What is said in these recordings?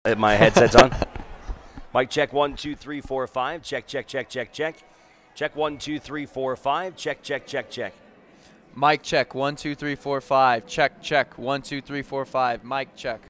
My headset's on. Mic check 1 2 3 4 5. Check check check check check. Check 1 2 3 4 5. Check check check check. Mic check 1 2 3 4 5. Check check 1 2 3 4 5. Mic check.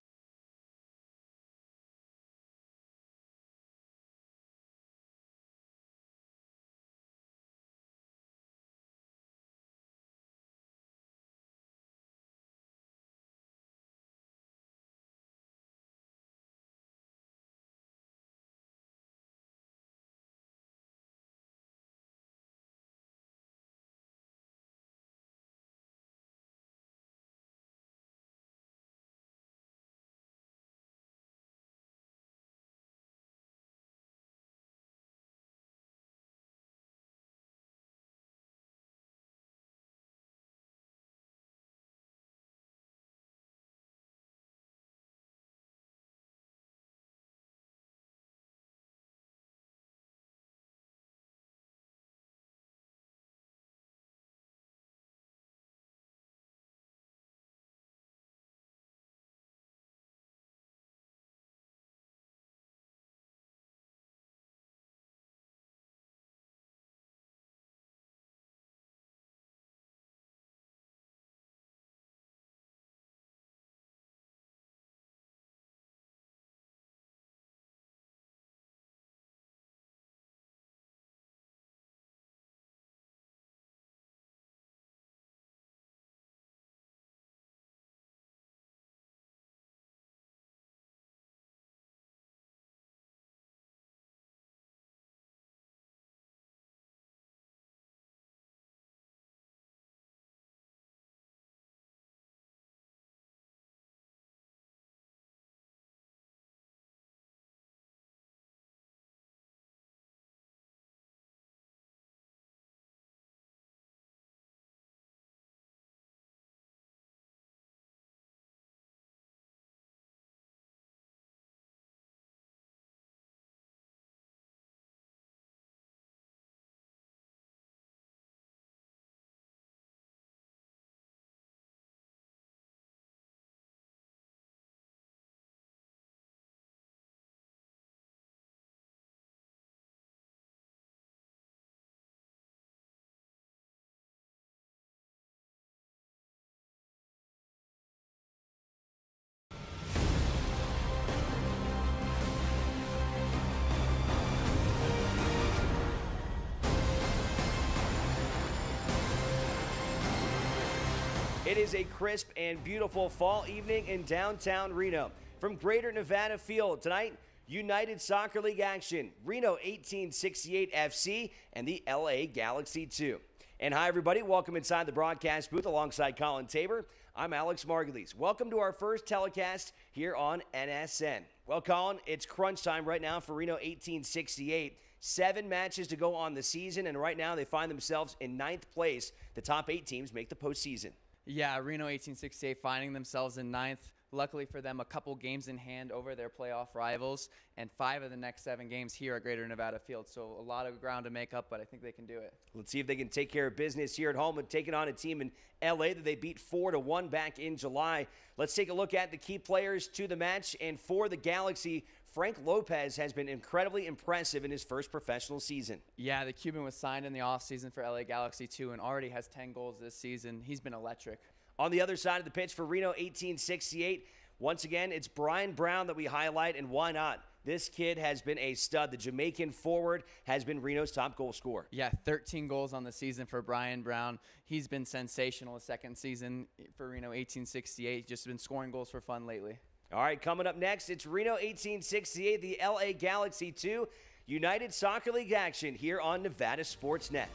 It is a crisp and beautiful fall evening in downtown Reno. From Greater Nevada Field tonight, United Soccer League action, Reno 1868 FC and the LA Galaxy 2. And hi, everybody. Welcome inside the broadcast booth alongside Colin Tabor. I'm Alex Margulies. Welcome to our first telecast here on NSN. Well, Colin, it's crunch time right now for Reno 1868. 7 matches to go on the season, and right now they find themselves in 9th place. The top 8 teams make the postseason. Yeah, Reno 1868 finding themselves in 9th. Luckily for them, a couple games in hand over their playoff rivals, and 5 of the next 7 games here at Greater Nevada Field. So a lot of ground to make up, but I think they can do it. Let's see if they can take care of business here at home and taking on a team in LA that they beat 4-1 back in July. Let's take a look at the key players to the match. And for the Galaxy, Frank Lopez has been incredibly impressive in his first professional season. Yeah, the Cuban was signed in the offseason for LA Galaxy 2 and already has 10 goals this season. He's been electric. On the other side of the pitch for Reno 1868, once again, it's Brian Brown that we highlight, and why not? This kid has been a stud. The Jamaican forward has been Reno's top goal scorer. Yeah, 13 goals on the season for Brian Brown. He's been sensational his second season for Reno 1868. Just been scoring goals for fun lately. All right, coming up next, it's Reno 1868, the LA Galaxy 2, United Soccer League action here on Nevada Sports Net.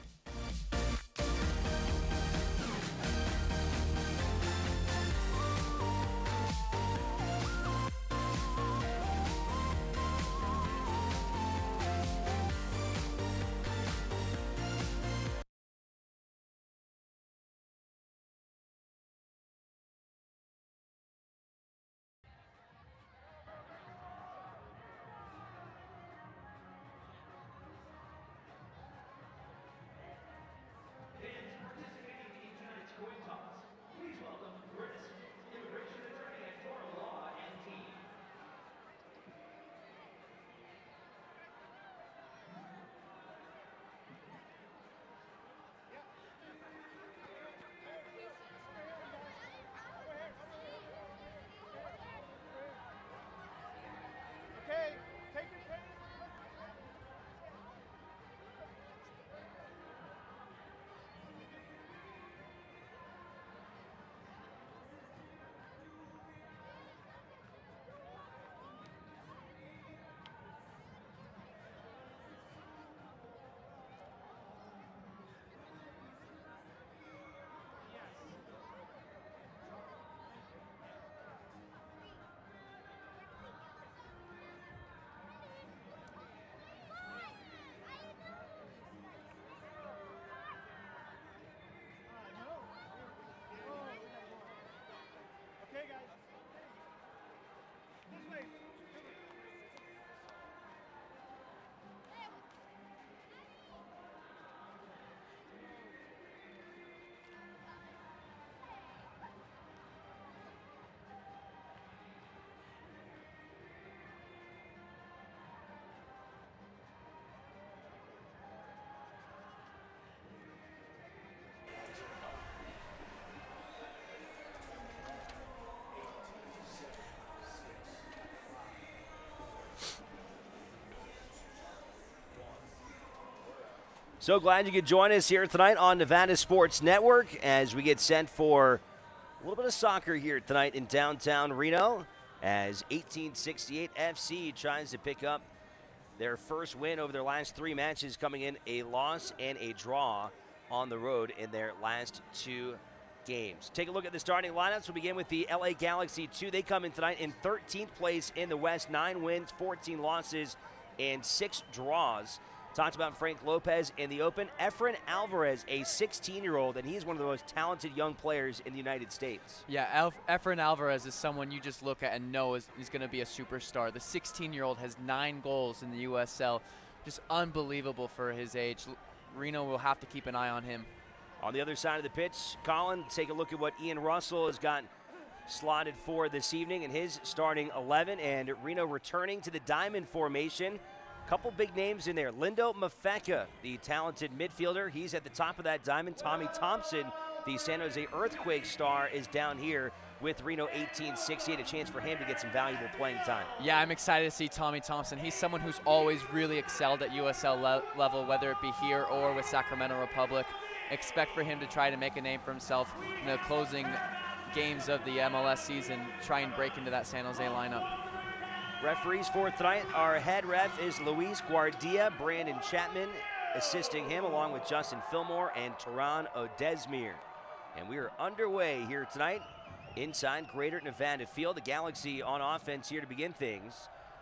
So glad you could join us here tonight on Nevada Sports Network as we get sent for a little bit of soccer here tonight in downtown Reno as 1868 FC tries to pick up their first win over their last 3 matches, coming in a loss and a draw on the road in their last 2 games. Take a look at the starting lineups. We'll begin with the LA Galaxy 2. They come in tonight in 13th place in the West, 9 wins, 14 losses, and 6 draws. Talked about Frank Lopez in the open. Efren Alvarez, a 16-year-old, and he's one of the most talented young players in the United States. Yeah, Efren Alvarez is someone you just look at and know is going to be a superstar. The 16-year-old has 9 goals in the USL. Just unbelievable for his age. Reno will have to keep an eye on him. On the other side of the pitch, Colin, take a look at what Ian Russell has got slotted for this evening in his starting 11, and Reno returning to the diamond formation. Couple big names in there. Lindo Mafeka, the talented midfielder. He's at the top of that diamond. Tommy Thompson, the San Jose Earthquake star, is down here with Reno 1868. A chance for him to get some valuable playing time. Yeah, I'm excited to see Tommy Thompson. He's someone who's always really excelled at USL level, whether it be here or with Sacramento Republic. Expect for him to try to make a name for himself in the closing games of the MLS season, try and break into that San Jose lineup. Referees for tonight, our head ref is Luis Guardia. Brandon Chapman assisting him along with Justin Fillmore and Tehran Odesmir. And we are underway here tonight inside Greater Nevada Field. The Galaxy on offense here to begin things.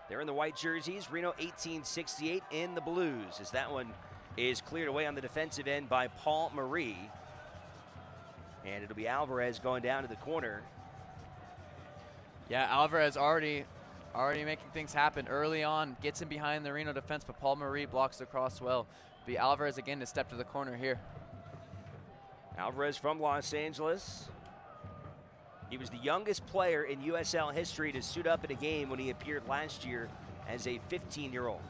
They're in the white jerseys. Reno 1868 in the blues, as that one is cleared away on the defensive end by Paul Marie. And it'll be Alvarez going down to the corner. Yeah, Alvarez already making things happen early on, gets in behind the Reno defense, but Paul Marie blocks the cross well. Be Alvarez again to step to the corner here. Alvarez from Los Angeles. He was the youngest player in USL history to suit up in a game when he appeared last year as a 15-year-old.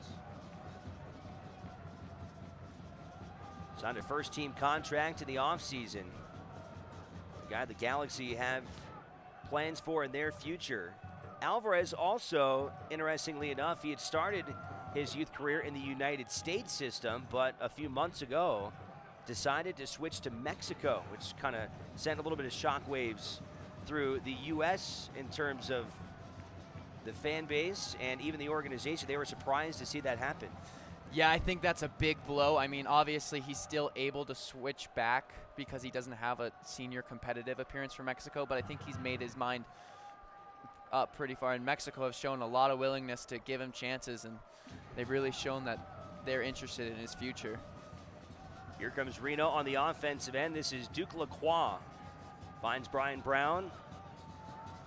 Signed a first-team contract in the offseason. The guy the Galaxy have plans for in their future. Alvarez also, interestingly enough, he had started his youth career in the United States system, but a few months ago decided to switch to Mexico, which kind of sent a little bit of shockwaves through the U.S. in terms of the fan base and even the organization. They were surprised to see that happen. Yeah, I think that's a big blow. I mean, obviously he's still able to switch back because he doesn't have a senior competitive appearance for Mexico, but I think he's made his mind up pretty far, and Mexico have shown a lot of willingness to give him chances, and they've really shown that they're interested in his future. Here comes Reno on the offensive end. This is Duke Lacroix. Finds Brian Brown.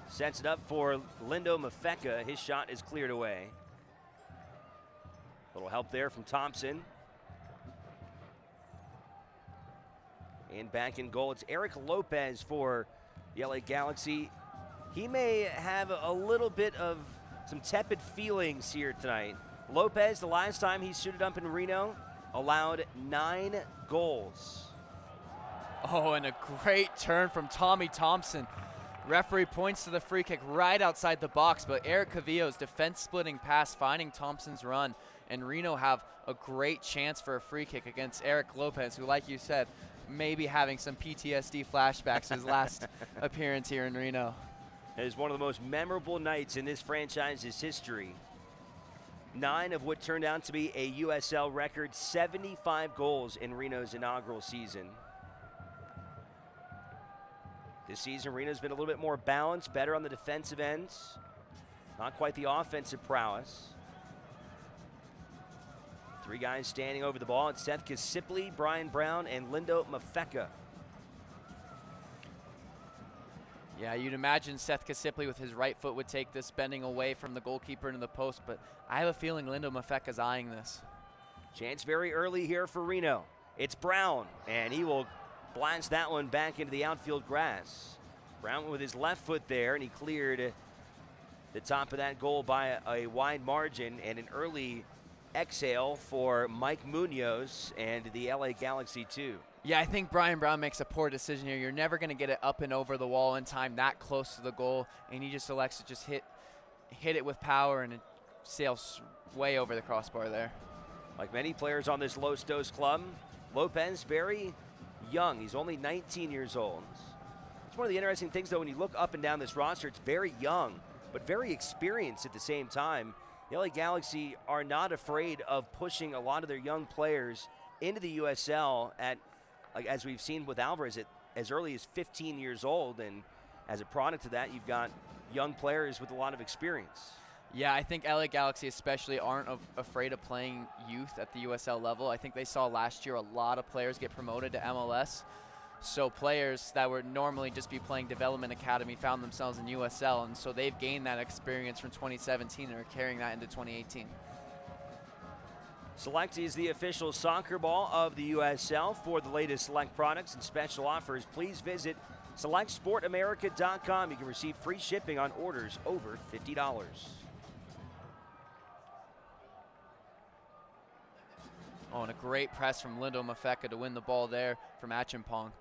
Sets it up for Lindo Mafeka. His shot is cleared away. A little help there from Thompson. And back in goal, it's Eric Lopez for the LA Galaxy. He may have a little bit of some tepid feelings here tonight. Lopez, the last time he suited up in Reno, allowed 9 goals. Oh, and a great turn from Tommy Thompson. Referee points to the free kick right outside the box, but Eric Cavillo's defense-splitting pass finding Thompson's run, and Reno have a great chance for a free kick against Eric Lopez, who, like you said, may be having some PTSD flashbacks his last appearance here in Reno. It is one of the most memorable nights in this franchise's history. 9 of what turned out to be a USL record, 75 goals in Reno's inaugural season. This season, Reno's been a little bit more balanced, better on the defensive ends. Not quite the offensive prowess. 3 guys standing over the ball. It's Seth Kasipley, Brian Brown, and Lindo Mafeka. Yeah, you'd imagine Seth Kasipley with his right foot would take this, bending away from the goalkeeper into the post, but I have a feeling Lindo Mafeka's eyeing this. Chance very early here for Reno. It's Brown, and he will blast that one back into the outfield grass. Brown with his left foot there, and he cleared the top of that goal by a wide margin, and an early exhale for Mike Munoz and the LA Galaxy 2. Yeah, I think Brian Brown makes a poor decision here. You're never going to get it up and over the wall in time that close to the goal, and he just elects to just hit it with power, and it sails way over the crossbar there. Like many players on this Los Dos club, Lopez, very young. He's only 19 years old. It's one of the interesting things, though, when you look up and down this roster, it's very young, but very experienced at the same time. The LA Galaxy are not afraid of pushing a lot of their young players into the USL at, like, as we've seen with Alvarez, at as early as 15 years old. And as a product of that, you've got young players with a lot of experience. Yeah, I think LA Galaxy especially aren't afraid of playing youth at the USL level. I think they saw last year a lot of players get promoted to MLS. So players that would normally just be playing development academy found themselves in USL, and so they've gained that experience from 2017 and are carrying that into 2018. Select is the official soccer ball of the USL. For the latest Select products and special offers, please visit SelectSportAmerica.com. You can receive free shipping on orders over $50. Oh, and a great press from Lindo Mafeka to win the ball there from Achimpong.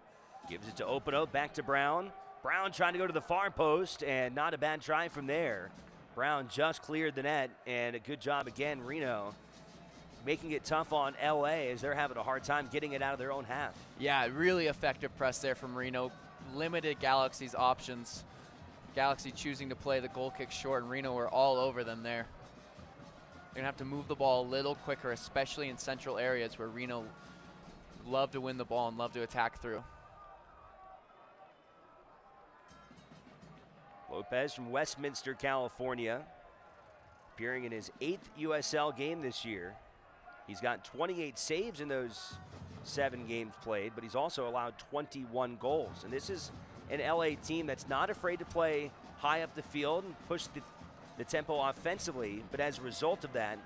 Gives it to Openo, back to Brown. Brown trying to go to the far post, and not a bad try from there. Brown just cleared the net, and a good job again, Reno, making it tough on LA as they're having a hard time getting it out of their own half. Yeah, really effective press there from Reno. Limited Galaxy's options. Galaxy choosing to play the goal kick short, and Reno were all over them there. They're going to have to move the ball a little quicker, especially in central areas where Reno love to win the ball and love to attack through. Lopez from Westminster, California, appearing in his 8th USL game this year. He's got 28 saves in those 7 games played, but he's also allowed 21 goals. And this is an LA team that's not afraid to play high up the field and push the tempo offensively, but as a result of that,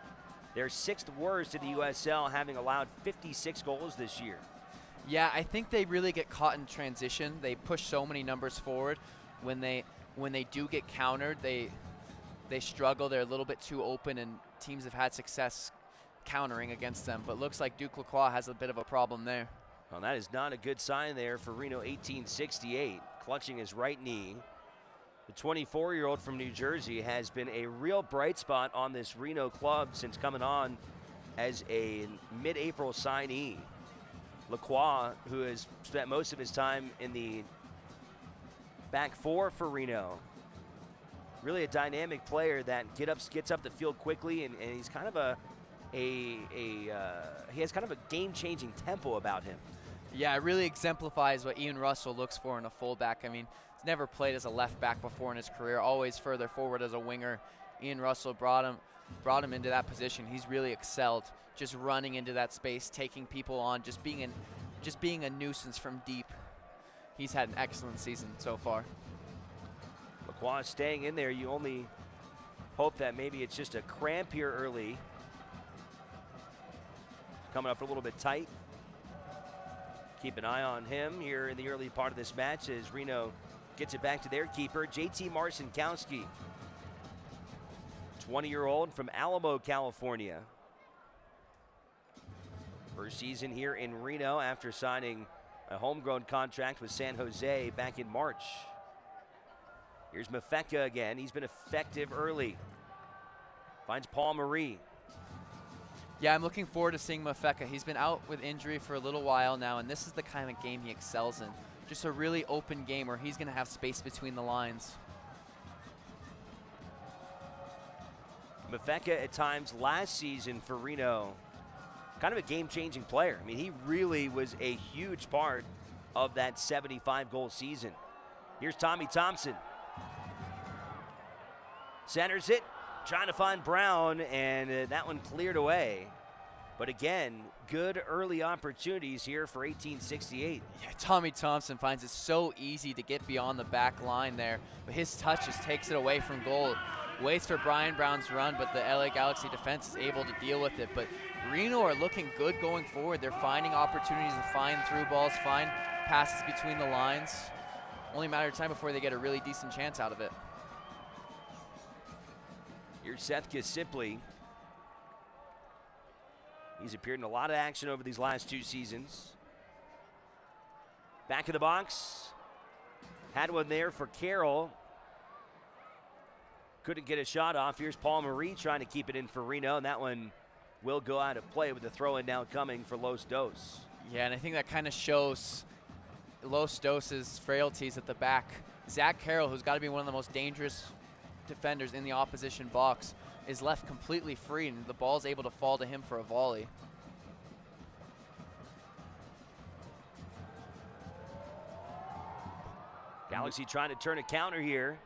they're 6th worst in the USL, having allowed 56 goals this year. Yeah, I think they really get caught in transition. They push so many numbers forward. When they do get countered, they struggle. They're a little bit too open, and teams have had success countering against them. But looks like Duke Lacroix has a bit of a problem there. Well, that is not a good sign there for Reno 1868, clutching his right knee. The 24-year-old from New Jersey has been a real bright spot on this Reno club since coming on as a mid-April signee. Lacroix, who has spent most of his time in the back four for Reno, really a dynamic player that gets up the field quickly, and he's kind of he has kind of a game-changing tempo about him. Yeah, it really exemplifies what Ian Russell looks for in a fullback. I mean, he's never played as a left back before in his career, always further forward as a winger. Ian Russell brought him into that position. He's really excelled, just running into that space, taking people on, just being a nuisance from deep. He's had an excellent season so far. Lacroix staying in there. You only hope that maybe it's just a cramp here early. Coming up a little bit tight. Keep an eye on him here in the early part of this match as Reno gets it back to their keeper, JT Marcinkowski, 20-year-old from Alamo, California. First season here in Reno after signing a homegrown contract with San Jose back in March. Here's Mafeka again. He's been effective early. Finds Paul Marie. Yeah, I'm looking forward to seeing Mafeka. He's been out with injury for a little while now, and this is the kind of game he excels in. Just a really open game where he's going to have space between the lines. Mafeka at times last season for Reno, kind of a game-changing player. I mean, he really was a huge part of that 75-goal season. Here's Tommy Thompson. Centers it, trying to find Brown, and that one cleared away. But again, good early opportunities here for 1868. Yeah, Tommy Thompson finds it so easy to get beyond the back line there, but his touch just takes it away from goal. Waits for Brian Brown's run, but the LA Galaxy defense is able to deal with it. But Reno are looking good going forward. They're finding opportunities to find through balls, find passes between the lines. Only a matter of time before they get a really decent chance out of it. Here's Seth Gasimpli. He's appeared in a lot of action over these last 2 seasons. Back of the box. Had one there for Carroll. Couldn't get a shot off. Here's Paul Marie trying to keep it in for Reno, and that one will go out of play with the throw-in now coming for Los Dos. Yeah, and I think that kind of shows Los Dos' frailties at the back. Zach Carroll, who's got to be one of the most dangerous defenders in the opposition box, is left completely free, and the ball's able to fall to him for a volley. Galaxy trying to turn a counter here.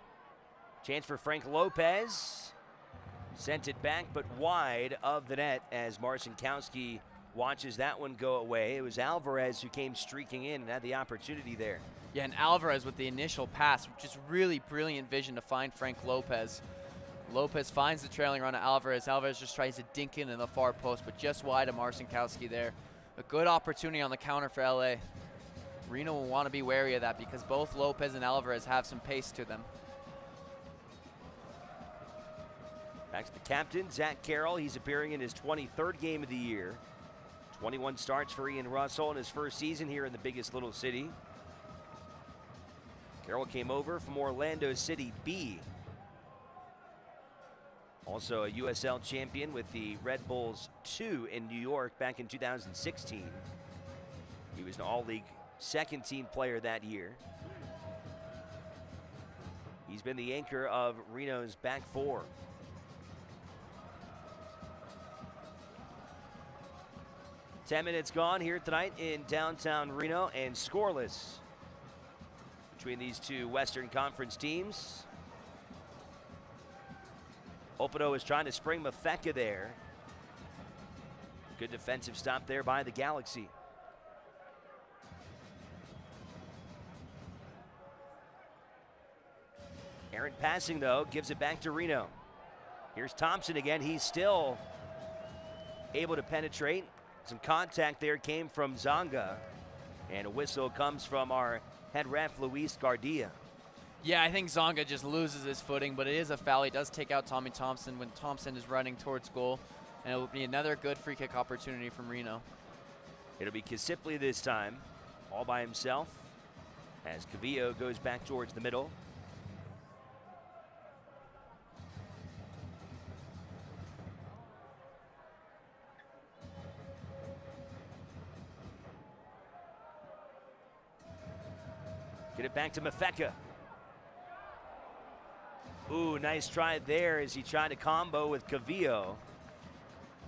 Chance for Frank Lopez. Sent it back, but wide of the net as Marcinkowski watches that one go away. It was Alvarez who came streaking in and had the opportunity there. Yeah, and Alvarez with the initial pass, just really brilliant vision to find Frank Lopez. Lopez finds the trailing run of Alvarez. Alvarez just tries to dink in the far post, but just wide of Marcinkowski there. A good opportunity on the counter for LA. Reno will want to be wary of that because both Lopez and Alvarez have some pace to them. Back to the captain, Zach Carroll. He's appearing in his 23rd game of the year. 21 starts for Ian Russell in his first season here in the biggest little city. Carroll came over from Orlando City B. Also a USL champion with the Red Bulls 2 in New York back in 2016. He was an all-league second-team player that year. He's been the anchor of Reno's back four. Ten minutes gone here tonight in downtown Reno, and scoreless between these two Western Conference teams. Opado is trying to spring Mafeka there. Good defensive stop there by the Galaxy. Errant passing, though, gives it back to Reno. Here's Thompson again. He's still able to penetrate. Some contact there came from Zonga. And a whistle comes from our head ref, Luis Gardia. Yeah, I think Zonga just loses his footing, but it is a foul. He does take out Tommy Thompson when Thompson is running towards goal. And it will be another good free kick opportunity from Reno. It'll be Kisipli this time, all by himself, as Cavillo goes back towards the middle. Get it back to Mafeka. Ooh, nice try there as he tried to combo with Cavillo.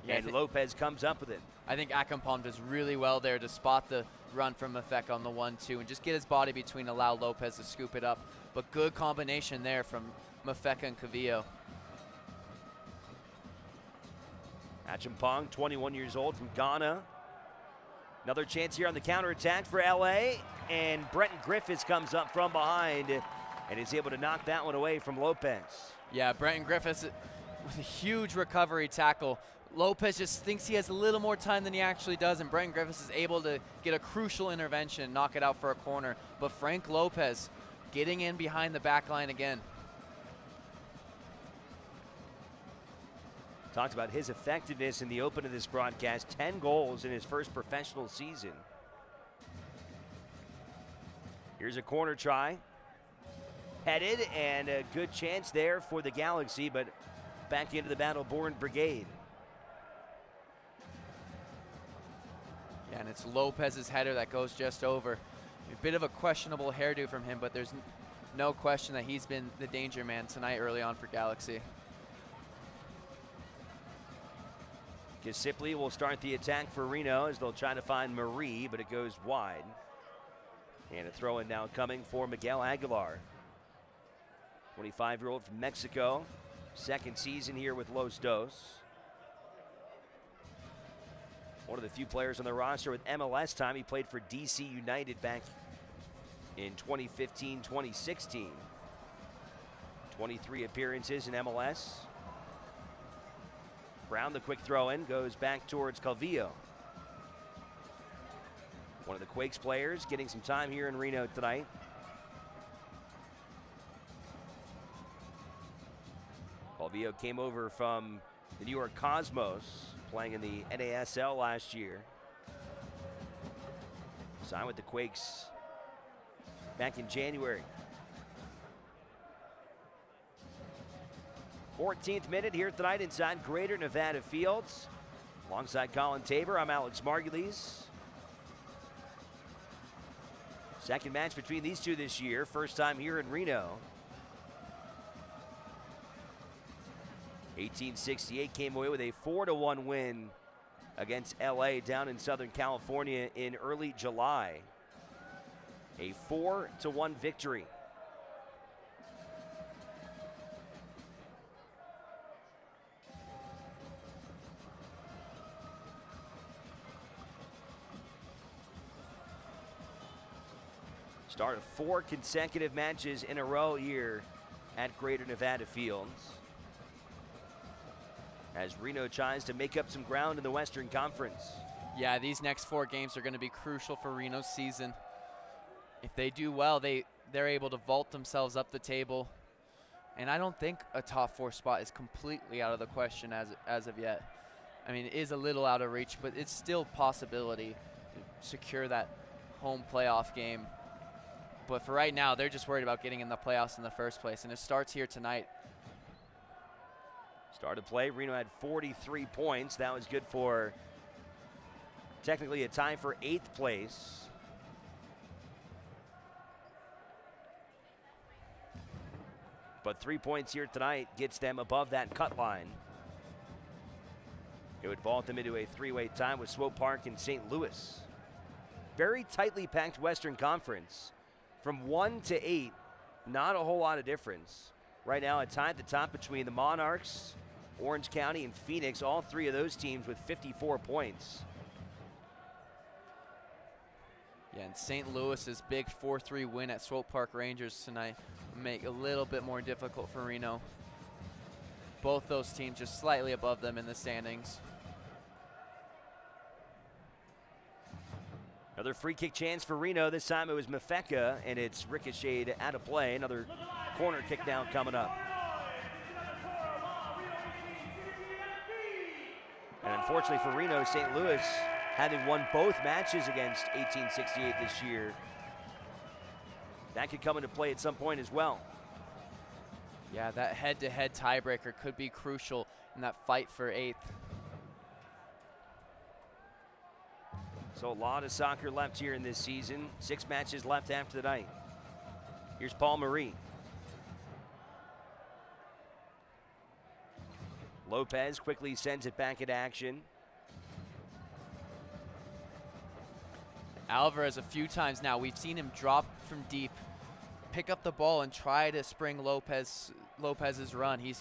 Yeah, and Lopez comes up with it. I think Akampom does really well there to spot the run from Mafeka on the 1-2 and just get his body between, allow Lopez to scoop it up. But good combination there from Mafeka and Cavillo. Achampong, 21 years old from Ghana. Another chance here on the counterattack for LA. And Brenton Griffiths comes up from behind and is able to knock that one away from Lopez. Yeah, Brenton Griffiths with a huge recovery tackle. Lopez just thinks he has a little more time than he actually does, and Brenton Griffiths is able to get a crucial intervention and knock it out for a corner. But Frank Lopez getting in behind the back line again. Talked about his effectiveness in the open of this broadcast. 10 goals in his first professional season. Here's a corner try. Headed, and a good chance there for the Galaxy, but back into the battle-born Brigade. Yeah, and it's Lopez's header that goes just over. A bit of a questionable hairdo from him, but there's no question that he's been the danger man tonight early on for Galaxy. Kisipli will start the attack for Reno as they'll try to find Marie, but it goes wide. And a throw-in now coming for Miguel Aguilar. 25-year-old from Mexico. Second season here with Los Dos. One of the few players on the roster with MLS time. He played for DC United back in 2015-2016. 23 appearances in MLS. Brown, the quick throw-in, goes back towards Calvillo. One of the Quakes players getting some time here in Reno tonight. Calvillo came over from the New York Cosmos, playing in the NASL last year. Signed with the Quakes back in January. 14th minute here tonight inside Greater Nevada Fields. Alongside Colin Tabor, I'm Alex Margulies. Second match between these two this year, first time here in Reno. 1868 came away with a 4-1 win against LA down in Southern California in early July. A 4-1 victory. Start of 4 consecutive matches in a row here at Greater Nevada Fields, as Reno tries to make up some ground in the Western Conference. Yeah, these next 4 games are going to be crucial for Reno's season. If they do well, they're able to vault themselves up the table. And I don't think a top 4 spot is completely out of the question as of yet. I mean, it is a little out of reach, but it's still a possibility to secure that home playoff game. But for right now, they're just worried about getting in the playoffs in the first place, and it starts here tonight. Started play, Reno had 43 points. That was good for technically a tie for 8th place. But 3 points here tonight gets them above that cut line. It would vault them into a 3-way tie with Swope Park and St. Louis. Very tightly packed Western Conference. From 1 to 8, not a whole lot of difference. Right now, a tie at the top between the Monarchs, Orange County, and Phoenix. All 3 of those teams with 54 points. Yeah, and St. Louis's big 4-3 win at Swope Park Rangers tonight make it a little bit more difficult for Reno. Both those teams just slightly above them in the standings. Another free kick chance for Reno. This time it was Mafeka, and it's ricocheted out of play. Another corner kick down coming up. And unfortunately for Reno, St. Louis, having won both matches against 1868 this year, that could come into play at some point as well. Yeah, that head-to-head tiebreaker could be crucial in that fight for 8th. So a lot of soccer left here in this season. 6 matches left after the night. Here's Paul Marie. Lopez quickly sends it back into action. Alvarez, a few times now, we've seen him drop from deep, pick up the ball, and try to spring Lopez's run. He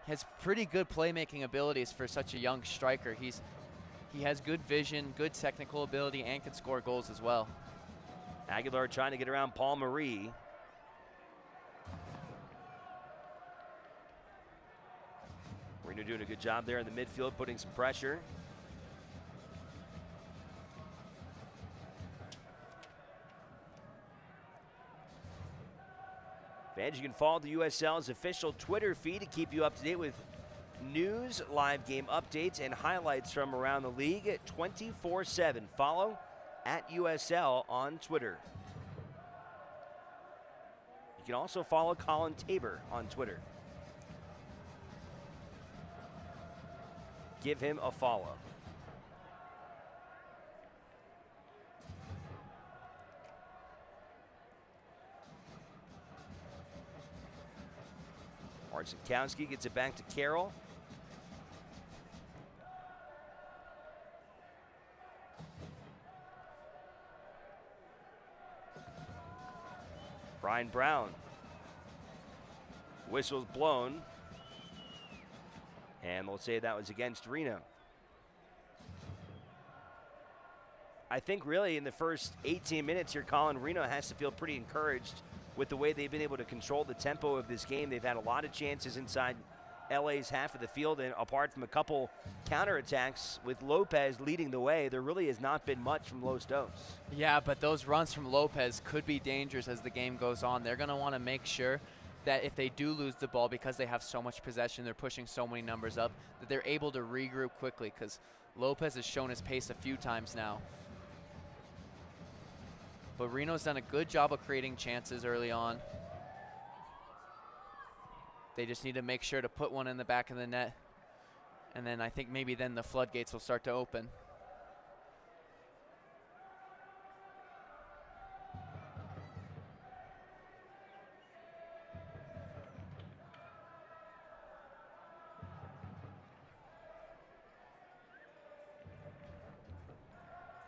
has pretty good playmaking abilities for such a young striker. He has good vision, good technical ability, and can score goals as well. Aguilar trying to get around Paul Marie. Reno doing a good job there in the midfield, putting some pressure. Fans, you can follow the USL's official Twitter feed to keep you up to date with news, live game updates, and highlights from around the league at 24/7. Follow at USL on Twitter. You can also follow Colin Tabor on Twitter. Give him a follow. Marcinkowski gets it back to Carroll. Brian Brown. Whistle's blown. And we'll say that was against Reno. I think really in the first 18 minutes here, Colin, Reno has to feel pretty encouraged with the way they've been able to control the tempo of this game. They've had a lot of chances inside LA's half of the field, and apart from a couple counterattacks with Lopez leading the way, there really has not been much from Los Dos. Yeah, but those runs from Lopez could be dangerous as the game goes on. They're going to want to make sure that if they do lose the ball because they have so much possession, they're pushing so many numbers up, that they're able to regroup quickly, because Lopez has shown his pace a few times now. But Reno's done a good job of creating chances early on. They just need to make sure to put one in the back of the net. And then I think maybe then the floodgates will start to open.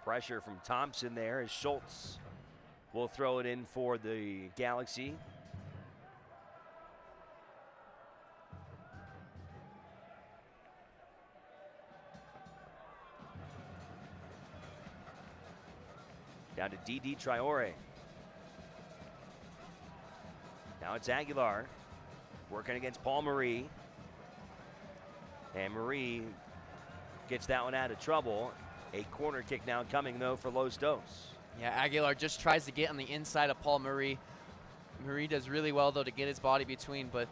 Pressure from Thompson there as Schultz will throw it in for the Galaxy. Down to Didi Traore. Now it's Aguilar working against Paul Marie. And Marie gets that one out of trouble. A corner kick now coming, though, for Los Dos. Yeah, Aguilar just tries to get on the inside of Paul Marie. Marie does really well, though, to get his body between, but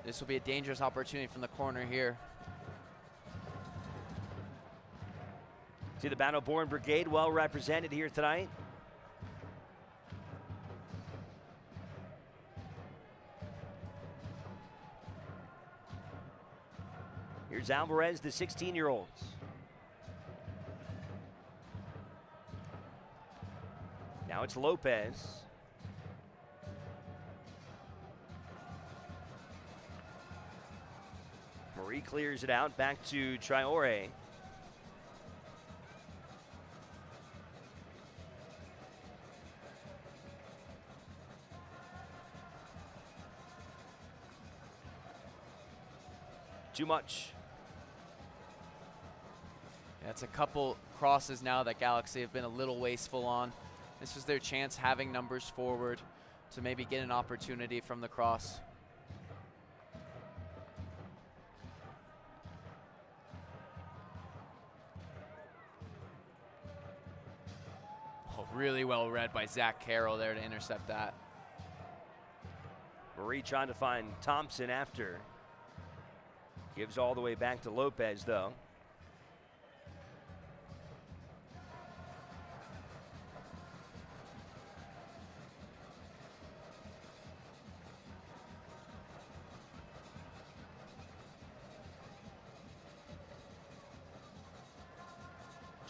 this will be a dangerous opportunity from the corner here. See the Battle-Born Brigade well represented here tonight. Here's Alvarez, the 16-year-olds. Now it's Lopez. Marie clears it out, back to Traore. Too much. Yeah, it's a couple crosses now that Galaxy have been a little wasteful on. This was their chance, having numbers forward, to maybe get an opportunity from the cross. Oh, really well read by Zach Carroll there to intercept that. Marie trying to find Thompson after. Gives all the way back to Lopez, though.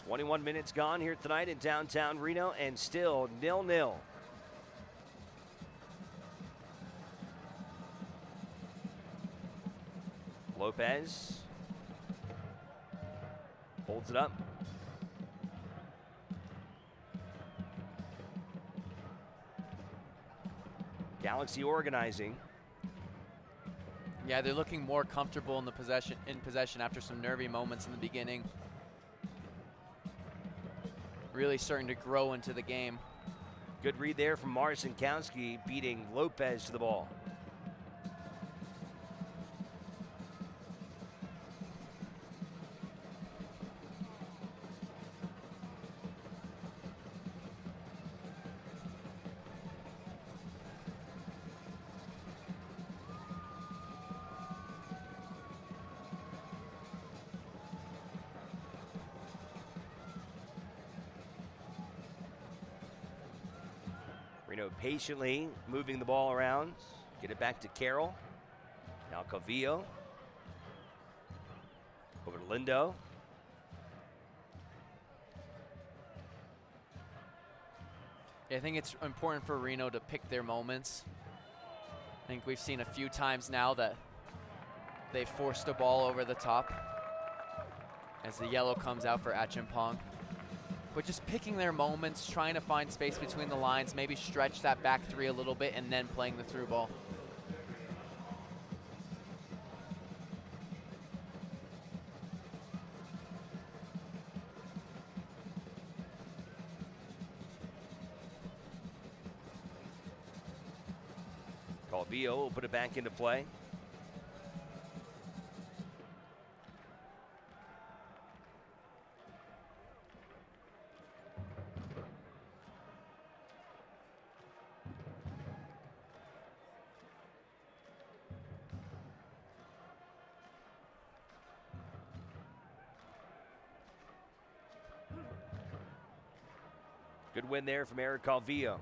"21 minutes gone here tonight in downtown Reno, and still 0-0. Lopez holds it up. Galaxy organizing. Yeah, they're looking more comfortable in possession after some nervy moments in the beginning. Really starting to grow into the game. Good read there from Marcinkowski, beating Lopez to the ball. Reno patiently moving the ball around. Get it back to Carroll. Now Calvillo. Over to Lindo. Yeah, I think it's important for Reno to pick their moments. I think we've seen a few times now that they forced the ball over the top as the yellow comes out for Achimpong. But just picking their moments, trying to find space between the lines, maybe stretch that back three a little bit, and then playing the through ball. Calvillo will put it back into play. Good win there from Eric Calvillo.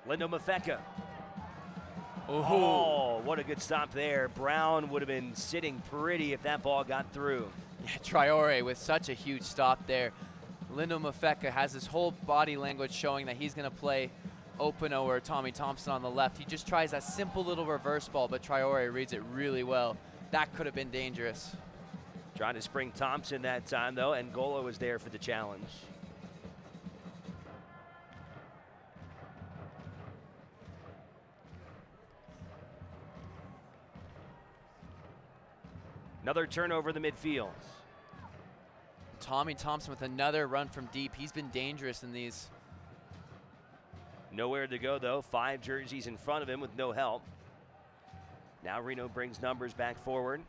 Lindo Mafeka. Oh, what a good stop there. Brown would have been sitting pretty if that ball got through. Yeah, Traore with such a huge stop there. Lindo Mafeka has his whole body language showing that he's going to play Opano or Tommy Thompson on the left. He just tries that simple little reverse ball, but Traore reads it really well. That could have been dangerous. Trying to spring Thompson that time, though, and Golo was there for the challenge. Another turnover in the midfield. Tommy Thompson with another run from deep. He's been dangerous in these. Nowhere to go, though. 5 jerseys in front of him with no help. Now Reno brings numbers back forward.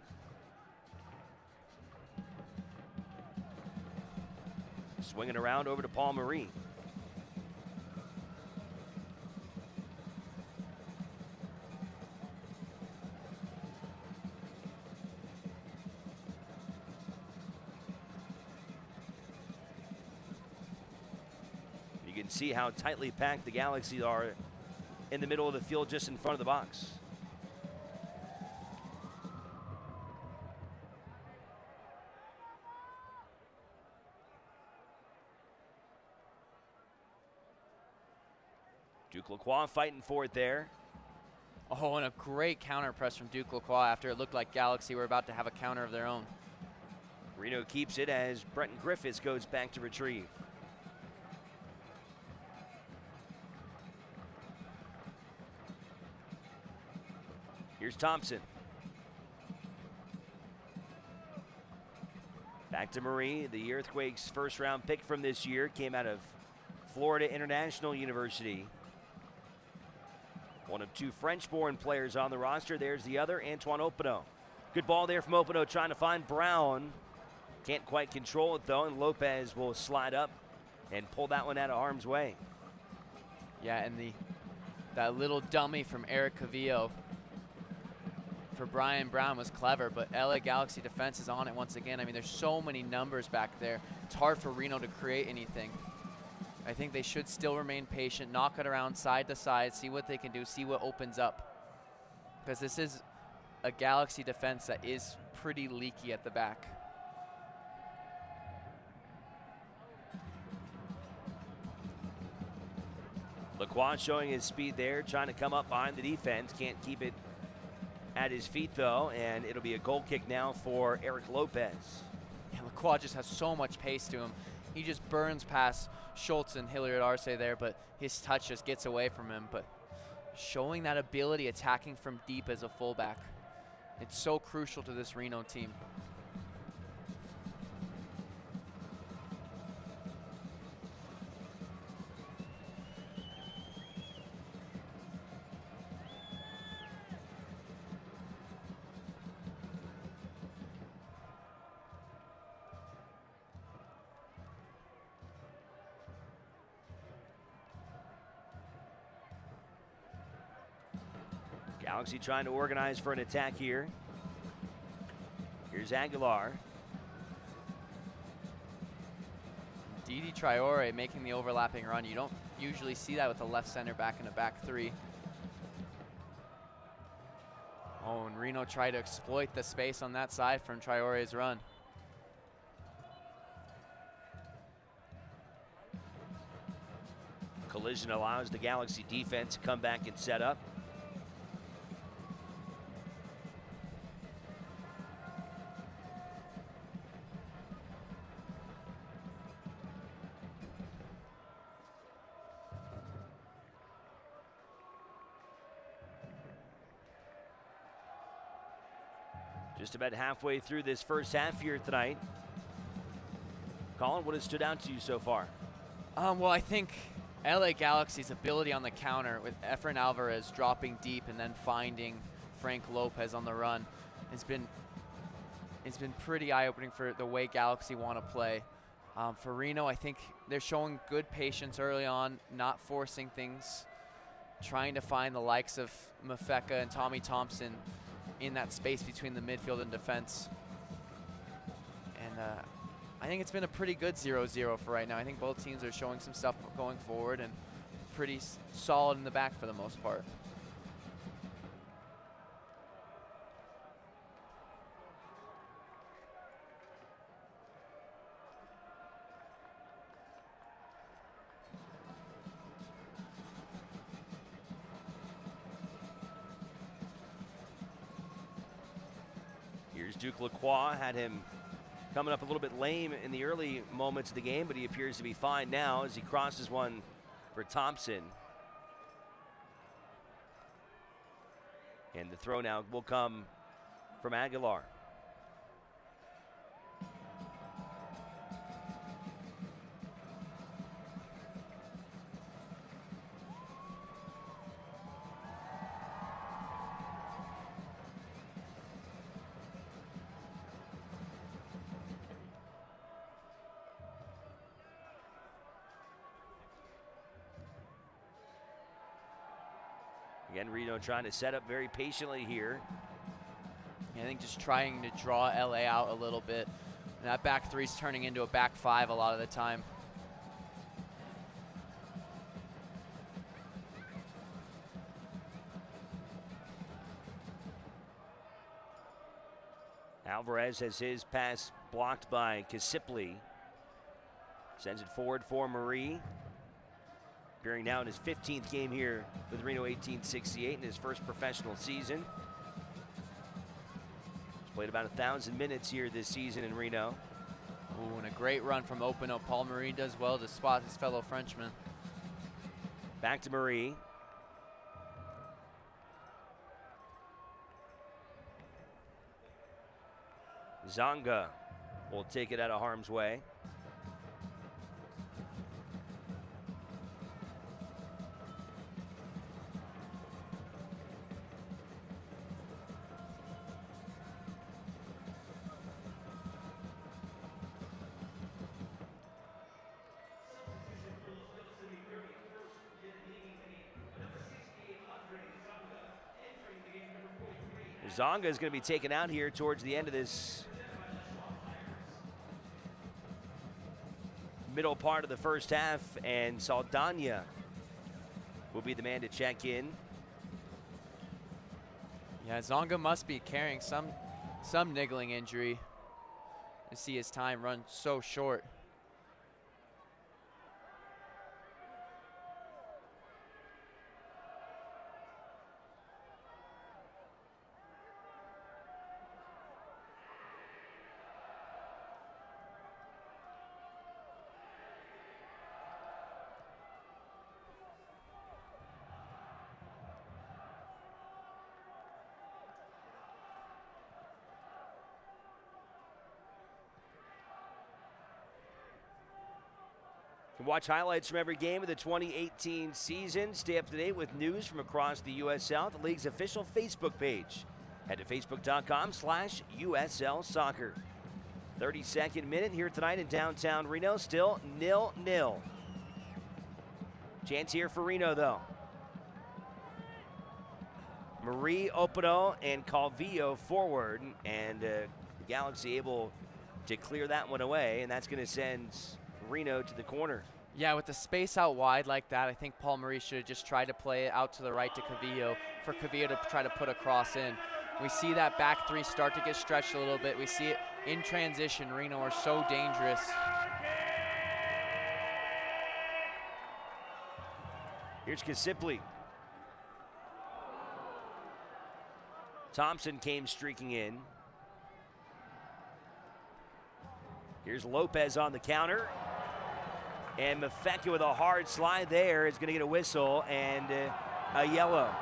Swinging around over to Paul Marie. You can see how tightly packed the Galaxy are in the middle of the field, just in front of the box. Duke Lacroix fighting for it there. Oh, and a great counter press from Duke Lacroix after it looked like Galaxy were about to have a counter of their own. Reno keeps it as Brenton Griffiths goes back to retrieve. Here's Thompson. Back to Marie. The Earthquakes' first-round pick from this year came out of Florida International University. One of 2 French-born players on the roster. There's the other, Antoine Opino. Good ball there from Opino, trying to find Brown. Can't quite control it, though, and Lopez will slide up and pull that one out of harm's way. Yeah, and that little dummy from Eric Cavillo for Brian Brown was clever, but LA Galaxy defense is on it once again. I mean, there's so many numbers back there. It's hard for Reno to create anything. I think they should still remain patient, knock it around side to side, see what they can do, see what opens up. Because this is a Galaxy defense that is pretty leaky at the back. Lacroix showing his speed there, trying to come up behind the defense. Can't keep it at his feet, though, and it'll be a goal kick now for Eric Lopez. Yeah, Lacroix just has so much pace to him. He just burns past Schultz and Hilliard Arce there, but his touch just gets away from him. But showing that ability, attacking from deep as a fullback, it's so crucial to this Reno team. Galaxy trying to organize for an attack here. Here's Aguilar. Didi Traore making the overlapping run. You don't usually see that with a left center back in a back 3. Oh, and Reno tried to exploit the space on that side from Traore's run. Collision allows the Galaxy defense to come back and set up. Just about halfway through this first half here tonight. Colin, what has stood out to you so far? Well, I think LA Galaxy's ability on the counter with Efren Alvarez dropping deep and then finding Frank Lopez on the run has been pretty eye-opening for the way Galaxy want to play. For Reno, I think they're showing good patience early on, not forcing things, trying to find the likes of Mafeka and Tommy Thompson in that space between the midfield and defense. And I think it's been a pretty good 0-0 for right now. I think both teams are showing some stuff going forward and pretty solid in the back for the most part. Here's Duke Lacroix, had him coming up a little bit lame in the early moments of the game, but he appears to be fine now as he crosses one for Thompson. And the throw now will come from Aguilar. Again, Reno trying to set up very patiently here. I think just trying to draw LA out a little bit. And that back three is turning into a back five a lot of the time. Alvarez has his pass blocked by Kasipli. Sends it forward for Marie. Appearing now in his 15th game here with Reno 1868 in his first professional season. He's played about 1,000 minutes here this season in Reno. Ooh, and a great run from Openo. Paul Marie does well to spot his fellow Frenchman. Back to Marie. Zonga will take it out of harm's way. Zonga is going to be taken out here towards the end of this middle part of the first half, and Saldana will be the man to check in. Yeah, Zonga must be carrying some niggling injury to see his time run so short. Watch highlights from every game of the 2018 season. Stay up to date with news from across the U.S. South, the league's official Facebook page. Head to facebook.com/USL Soccer. 32nd minute here tonight in downtown Reno, still 0-0. Chance here for Reno, though. Marie, Openo, and Calvillo forward, and the Galaxy able to clear that one away, and that's going to send Reno to the corner. Yeah, with the space out wide like that, I think Paul Marie should have just tried to play it out to the right to Calvillo for Calvillo to try to put a cross in. We see that back three start to get stretched a little bit. We see it in transition. Reno are so dangerous. Here's Kasipli. Thompson came streaking in. Here's Lopez on the counter. And Mafeka with a hard slide there is going to get a whistle and a yellow.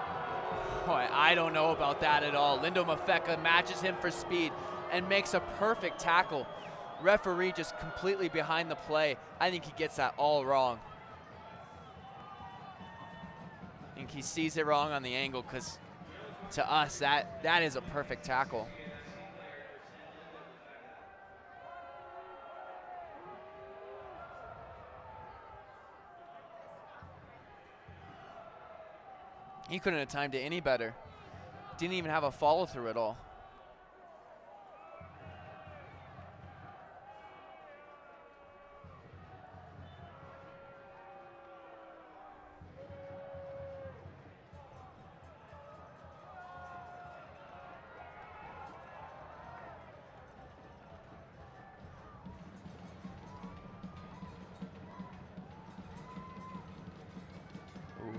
Boy, I don't know about that at all. Lindo Mafeka matches him for speed and makes a perfect tackle. Referee just completely behind the play. I think he gets that all wrong. I think he sees it wrong on the angle, because to us, that is a perfect tackle. He couldn't have timed it any better. Didn't even have a follow through at all.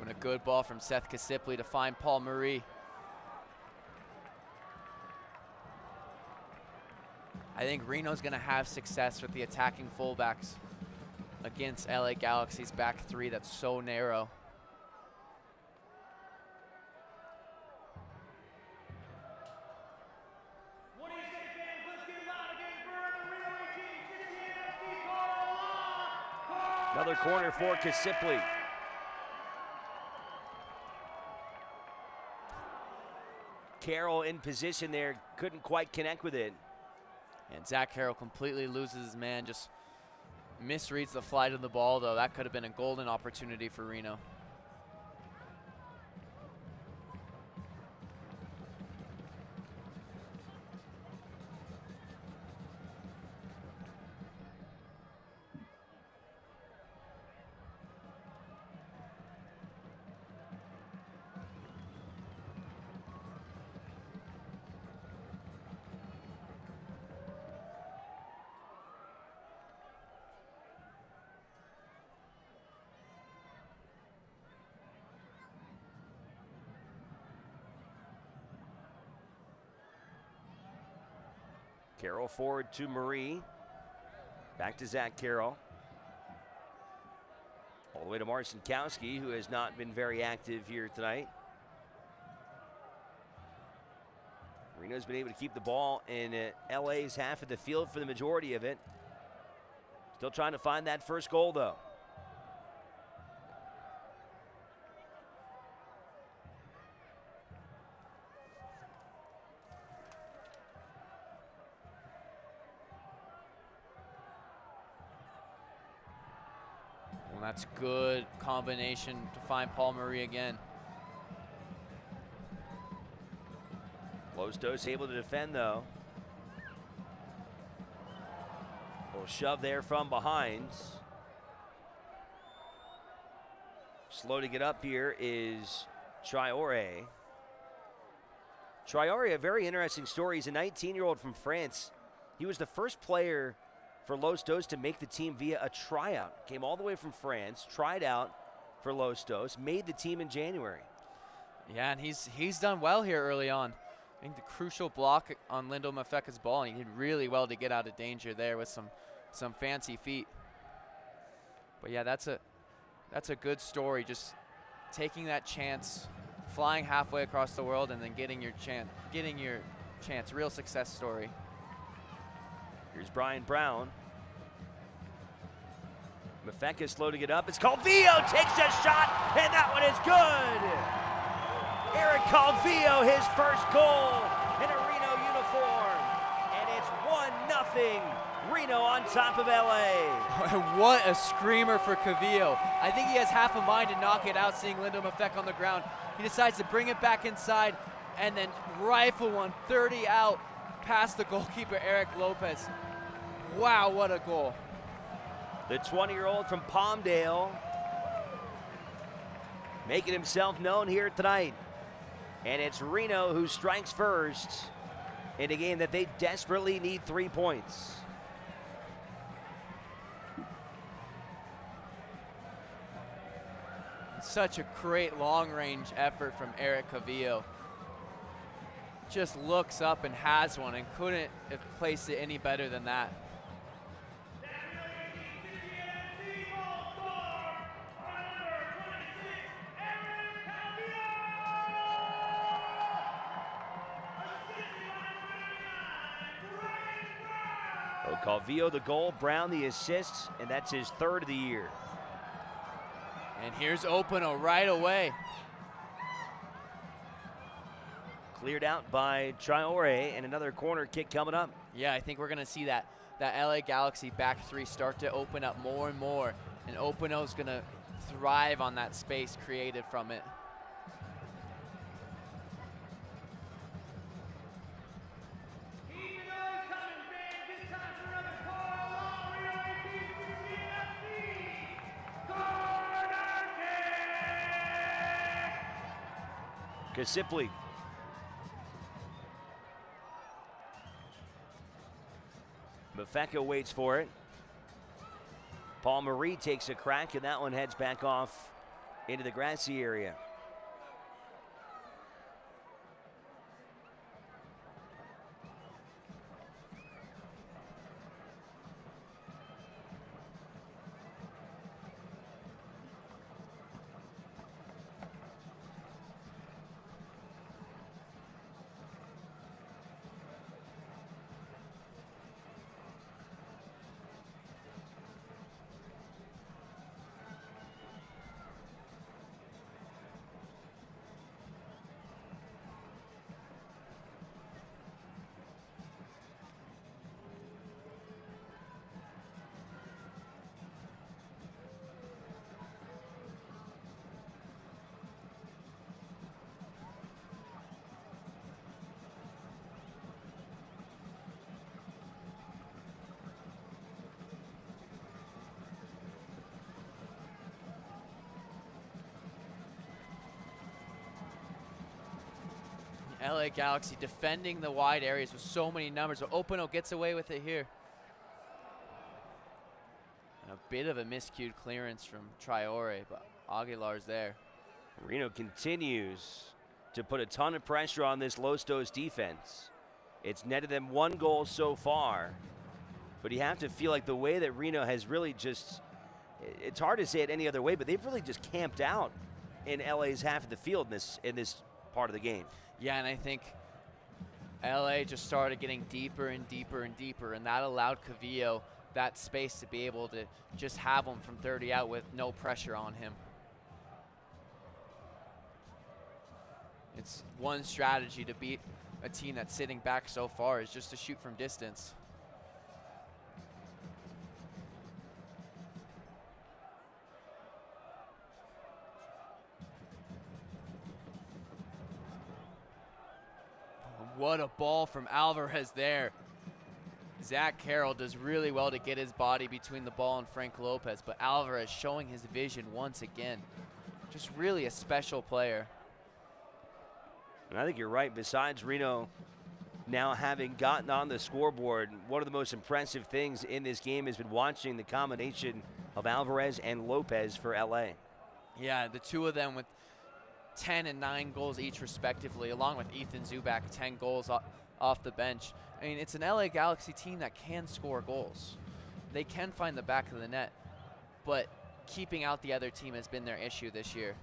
And a good ball from Seth Kasipli to find Paul Marie. I think Reno's going to have success with the attacking fullbacks against LA Galaxy's back three that's so narrow. Another corner for Kasipli. Carroll in position there, couldn't quite connect with it. And Zach Carroll completely loses his man, just misreads the flight of the ball, though. That could have been a golden opportunity for Reno. Carroll forward to Marie. Back to Zach Carroll. All the way to Marcinkowski, who has not been very active here tonight. Reno's been able to keep the ball in LA's half of the field for the majority of it. Still trying to find that first goal, though. Well, that's good combination to find Paul Marie again. Lostos able to defend, though. Little shove there from behind. Slow to get up here is Traore. Traore, a very interesting story. He's a 19-year-old from France. He was the first player for Lostos to make the team via a tryout. Came all the way from France, tried out for Lostos, made the team in January. Yeah, and he's done well here early on. I think the crucial block on Lindo Mafeka's ball, and he did really well to get out of danger there with some fancy feet. But yeah, that's a good story, just taking that chance, flying halfway across the world, and then getting your chance. Real success story. Here's Brian Brown. Mafeka slow to get up. It's Calvillo takes a shot, and that one is good. Eric Calvillo, his first goal in a Reno uniform, and it's 1-0. Reno on top of LA. What a screamer for Calvillo. I think he has half a mind to knock it out, seeing Lindo Mafeka on the ground. He decides to bring it back inside and then rifle one 30 out past the goalkeeper, Eric Lopez. Wow, what a goal. The 20-year-old from Palmdale making himself known here tonight. And it's Reno who strikes first in a game that they desperately need 3 points. Such a great long-range effort from Eric Calvillo. Just looks up and has one and couldn't have placed it any better than that. Calvillo the goal, Brown the assists, and that's his third of the year. And here's Opano right away. Cleared out by Traore, and another corner kick coming up. Yeah, I think we're going to see that LA Galaxy back three start to open up more and more, and Opano's going to thrive on that space created from it. Kasipli. Mafeka waits for it. Paul Marie takes a crack, and that one heads back off into the grassy area. LA Galaxy defending the wide areas with so many numbers, but Opano gets away with it here. And a bit of a miscued clearance from Traore, but Aguilar's there. Reno continues to put a ton of pressure on this Los Dos defense. It's netted them 1 goal so far, but you have to feel like the way that Reno has really just, it's hard to say it any other way, but they've really just camped out in LA's half of the field in this part of the game. Yeah, and I think LA just started getting deeper and deeper and deeper, and that allowed Cavillo that space to be able to just have him from 30 out with no pressure on him. It's one strategy to beat a team that's sitting back so far is just to shoot from distance. What a ball from Alvarez there. Zach Carroll does really well to get his body between the ball and Frank Lopez, but Alvarez showing his vision once again. Just really a special player. And I think you're right. Besides Reno now having gotten on the scoreboard, one of the most impressive things in this game has been watching the combination of Alvarez and Lopez for LA. Yeah, the two of them with 10 and 9 goals each respectively, along with Ethan Zubak, 10 goals off the bench. I mean, it's an LA Galaxy team that can score goals. They can find the back of the net, but keeping out the other team has been their issue this year.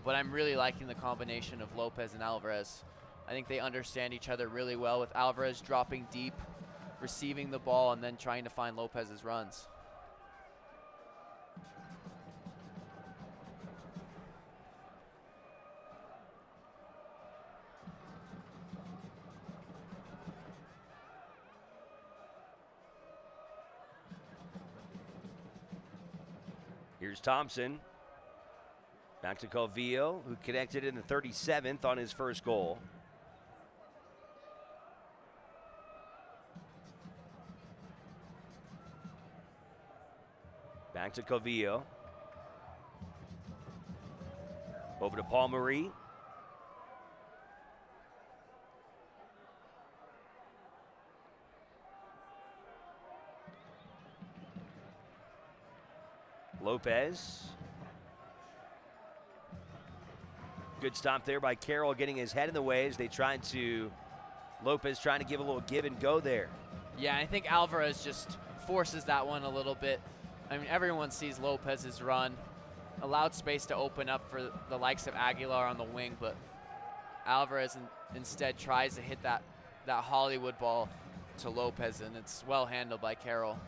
But I'm really liking the combination of Lopez and Alvarez. I think they understand each other really well, with Alvarez dropping deep, receiving the ball, and then trying to find Lopez's runs. Here's Thompson. Back to Calvillo, who connected in the 37th on his first goal. Back to Calvillo. Over to Paul Marie. Lopez. Good stop there by Carroll, getting his head in the way as they tried to, Lopez trying to give a little give and go there. Yeah, I think Alvarez just forces that one a little bit. I mean, everyone sees Lopez's run, allowed space to open up for the likes of Aguilar on the wing, but Alvarez instead tries to hit that Hollywood ball to Lopez, and it's well handled by Carroll.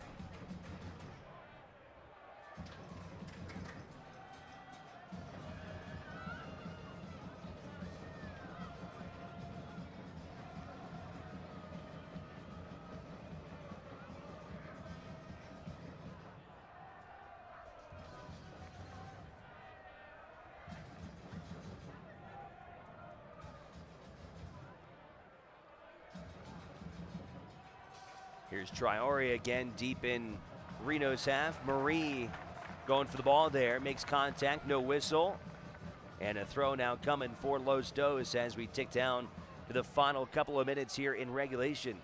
Here's Traore again, deep in Reno's half. Marie going for the ball there, makes contact, no whistle. And a throw now coming for Los Dos as we tick down to the final couple of minutes here in regulation.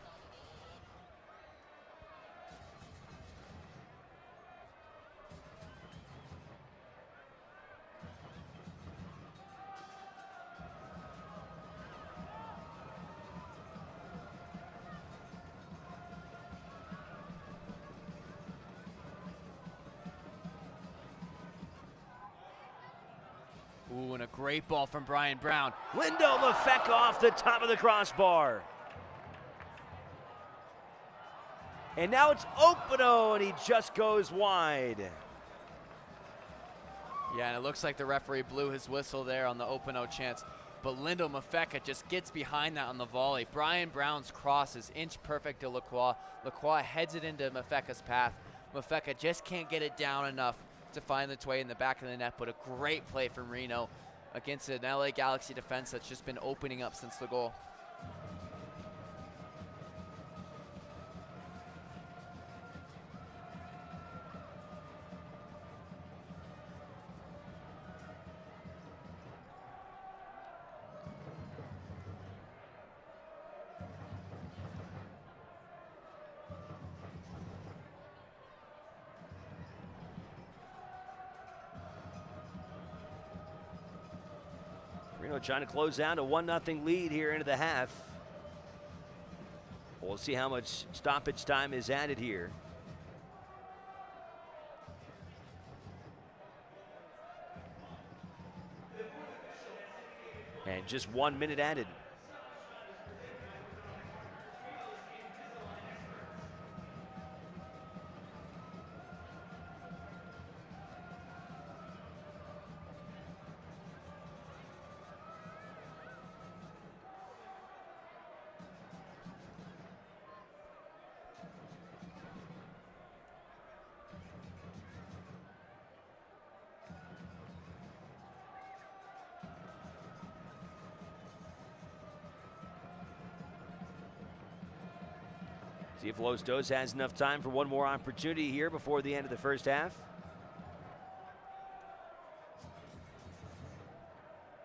Ooh, and a great ball from Brian Brown. Lindo Lefebvre off the top of the crossbar. And now it's Opano, and he just goes wide. Yeah, and it looks like the referee blew his whistle there on the Opano chance. But Lindo Mafeka just gets behind that on the volley. Brian Brown's cross is inch perfect to Lacroix. Lacroix heads it into Mafeka's path. Mafeka just can't get it down enough to find its way in the back of the net, but a great play from Reno against an LA Galaxy defense that's just been opening up since the goal. Reno trying to close down a 1-0 lead here into the half. We'll see how much stoppage time is added here. And just 1 minute added. See if Los Dos has enough time for one more opportunity here before the end of the first half.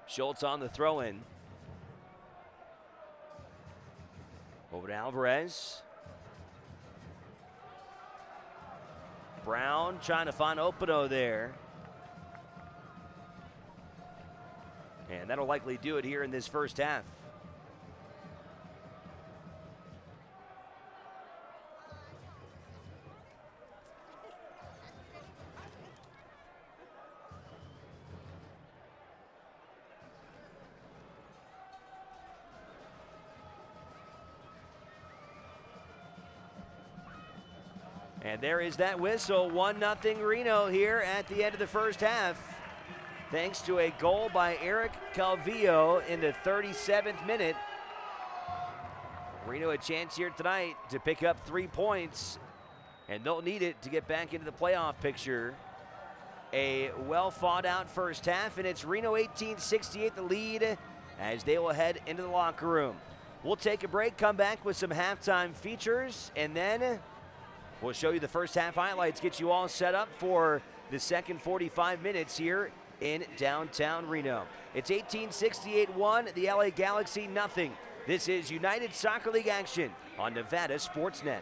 Schultz on the throw-in. Over to Alvarez. Brown trying to find Opino there. And that'll likely do it here in this first half. And there is that whistle, 1-0 Reno here at the end of the first half. Thanks to a goal by Eric Calvillo in the 37th minute. Reno a chance here tonight to pick up 3 points, and they'll need it to get back into the playoff picture. A well fought out first half, and it's Reno 18-68 the lead as they will head into the locker room. We'll take a break, come back with some halftime features, and then we'll show you the first half highlights, get you all set up for the second 45 minutes here in downtown Reno. It's 1868-1, the LA Galaxy nothing. This is United Soccer League action on Nevada Sportsnet.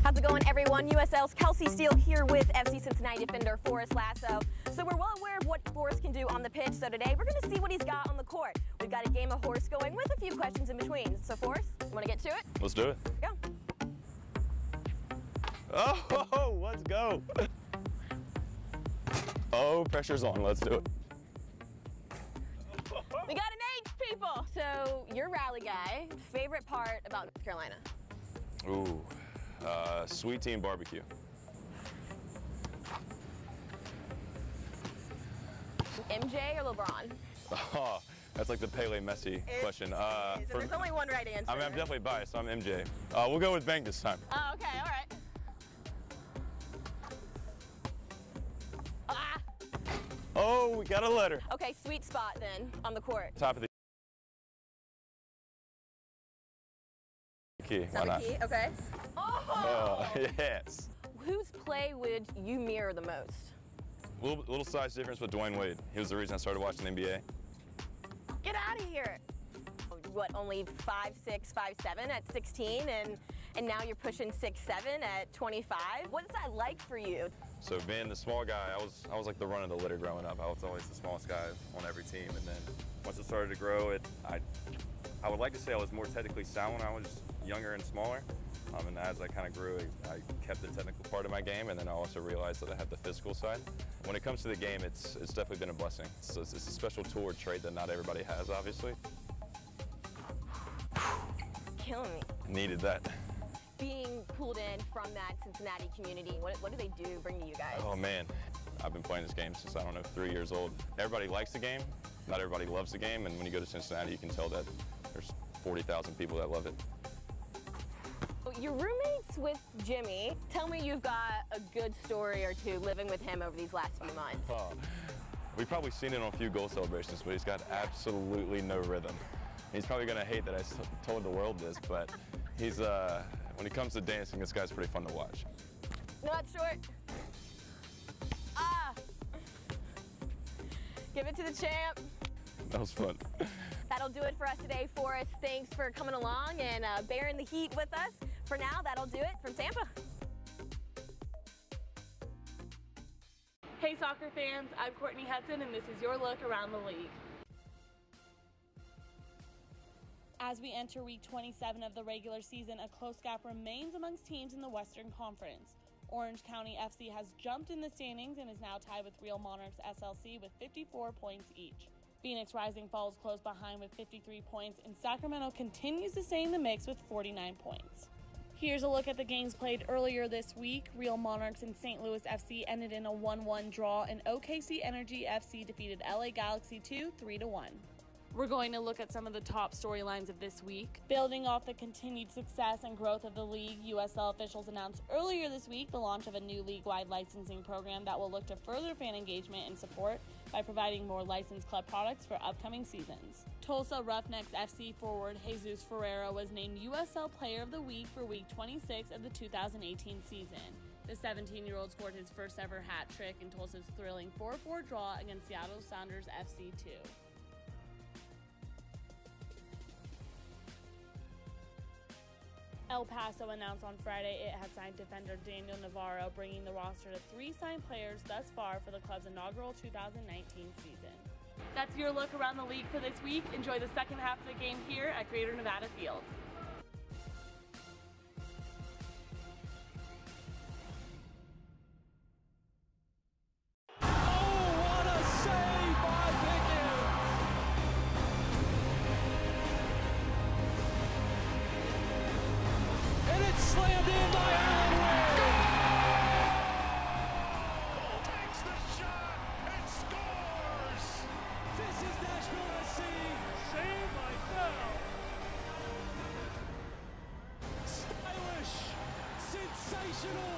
How's it going, everyone? USL's Kelsey Steele here with FC Cincinnati defender Forrest Lasso. So we're well aware of what Forrest can do on the pitch, so today we're going to see what he's got on the court. We've got a game of horse going with a few questions in between. So Forrest, you want to get to it? Let's do it. Go. Oh, let's go. Oh, pressure's on. Let's do it. We got an H, people. So you're rally guy. Favorite part about North Carolina? Ooh, sweet tea and barbecue. MJ or LeBron? Oh, that's like the Pele Messi question. So there's only one right answer. I mean, I'm definitely biased, so I'm MJ. We'll go with Bank this time. Oh, okay, all right. Ah! Oh, we got a letter. Okay, sweet spot then on the court. Top of the key. Why Top not? of the key, okay. Oh! Oh, yes. Whose play would you mirror the most? Little size difference with Dwayne Wade. He was the reason I started watching the NBA. Get out of here. What, only 5'6", 5'7" at 16, and now you're pushing 6'7" at 25? What is that like for you? So being the small guy, I was like the run of the litter growing up. I was always the smallest guy on every team, and then once it started to grow, I would like to say I was more technically sound when I was younger and smaller. And as I kind of grew, I kept the technical part of my game, and then I also realized that I had the physical side. When it comes to the game, it's definitely been a blessing. It's a special tool or trait that not everybody has, obviously. Killing me. Needed that. Being pulled in from that Cincinnati community, what do they bring to you guys? Oh man, I've been playing this game since, I don't know, 3 years old. Everybody likes the game, not everybody loves the game, and when you go to Cincinnati, you can tell that there's 40,000 people that love it. You're roommates with Jimmy. Tell me you've got a good story or two living with him over these last few months. We've probably seen it on a few goal celebrations, but he's got absolutely no rhythm. He's probably going to hate that I told the world this, but he's, when it comes to dancing, this guy's pretty fun to watch. Not short. Ah! Give it to the champ. That was fun. That'll do it for us today, Forrest. Thanks for coming along and bearing the heat with us. For now, that'll do it from Tampa. Hey soccer fans, I'm Courtney Hudson and this is your look around the league. As we enter week 27 of the regular season, a close gap remains amongst teams in the Western Conference. Orange County FC has jumped in the standings and is now tied with Real Monarchs SLC with 54 points each. Phoenix Rising falls close behind with 53 points, and Sacramento continues to stay in the mix with 49 points. Here's a look at the games played earlier this week. Real Monarchs and St. Louis FC ended in a 1-1 draw, and OKC Energy FC defeated LA Galaxy 2 3-1. We're going to look at some of the top storylines of this week. Building off the continued success and growth of the league, USL officials announced earlier this week the launch of a new league-wide licensing program that will look to further fan engagement and support by providing more licensed club products for upcoming seasons. Tulsa Roughnecks FC forward Jesus Ferreira was named USL Player of the Week for Week 26 of the 2018 season. The 17-year-old scored his first ever hat trick in Tulsa's thrilling 4-4 draw against Seattle Sounders FC 2. El Paso announced on Friday it had signed defender Daniel Navarro, bringing the roster to 3 signed players thus far for the club's inaugural 2019 season. That's your look around the league for this week. Enjoy the second half of the game here at Greater Nevada Field. Slammed in by Allen Ware. Takes the shot and scores. This is Nashville SC. Save like that. Stylish. Sensational.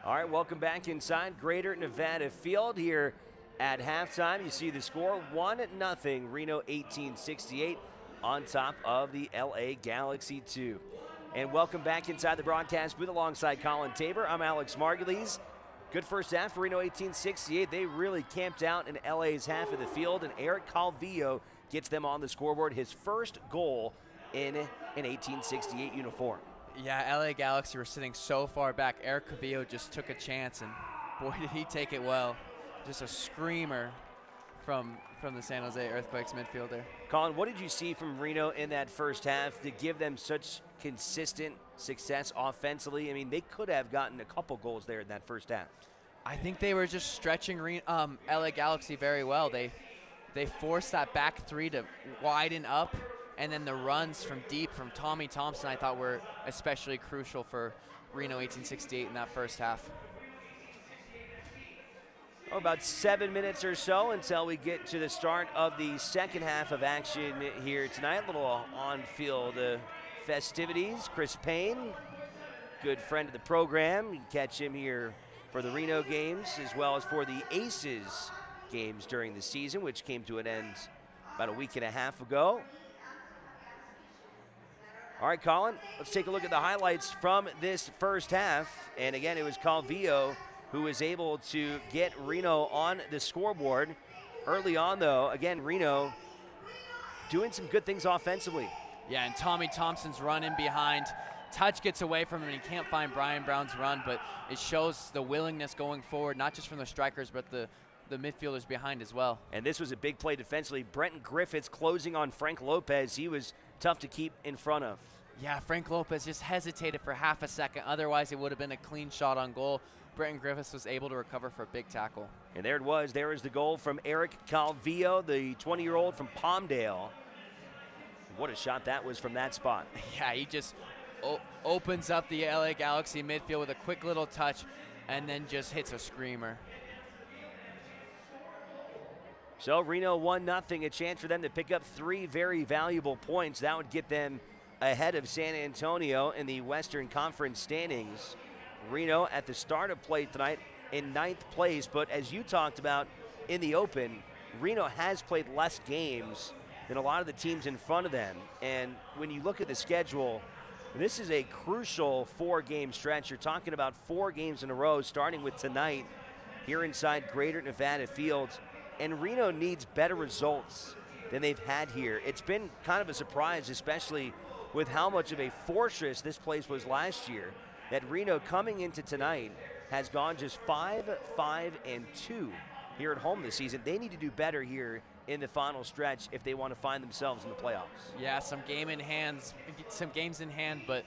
All right, welcome back inside Greater Nevada Field here at halftime. You see the score, 1-0, Reno 1868 on top of the LA Galaxy 2. And welcome back inside the broadcast booth alongside Colin Tabor. I'm Alex Margulies. Good first half for Reno 1868. They really camped out in LA's half of the field, and Eric Calvillo gets them on the scoreboard, his first goal in an 1868 uniform. Yeah, LA Galaxy were sitting so far back. Eric Cavillo just took a chance, and boy, did he take it well. Just a screamer from the San Jose Earthquakes midfielder. Colin, what did you see from Reno in that first half to give them such consistent success offensively? I mean, they could have gotten a couple goals there in that first half. I think they were just stretching LA Galaxy very well. They they forced that back three to widen up, and then the runs from deep from Tommy Thompson I thought were especially crucial for Reno 1868 in that first half. Oh, about 7 minutes or so until we get to the start of the second half of action here tonight. A little on-field festivities. Chris Payne, good friend of the program. You can catch him here for the Reno games as well as for the Aces games during the season, which came to an end about a week and a half ago. All right, Colin, let's take a look at the highlights from this first half. And again, it was Calvillo who was able to get Reno on the scoreboard. Early on, though, again, Reno doing some good things offensively. Yeah, and Tommy Thompson's run in behind. Touch gets away from him, and he can't find Brian Brown's run, but it shows the willingness going forward, not just from the strikers, but the midfielders behind as well. And this was a big play defensively. Brenton Griffiths closing on Frank Lopez. He was tough to keep in front of. Yeah, Frank Lopez just hesitated for half a second. Otherwise, it would have been a clean shot on goal. Brenton Griffiths was able to recover for a big tackle. And there it was. There is the goal from Eric Calvillo, the 20-year-old from Palmdale. What a shot that was from that spot. Yeah, he just opens up the LA Galaxy midfield with a quick little touch and then just hits a screamer. So Reno 1-0, a chance for them to pick up 3 very valuable points. That would get them ahead of San Antonio in the Western Conference standings. Reno at the start of play tonight in 9th place, but as you talked about in the open, Reno has played less games than a lot of the teams in front of them. And when you look at the schedule, this is a crucial 4-game stretch. You're talking about 4 games in a row, starting with tonight here inside Greater Nevada Field. And Reno needs better results than they've had here. It's been kind of a surprise, especially with how much of a fortress this place was last year, that Reno coming into tonight has gone just 5-5-2 here at home this season. They need to do better here in the final stretch if they want to find themselves in the playoffs. Yeah, some games in hand, but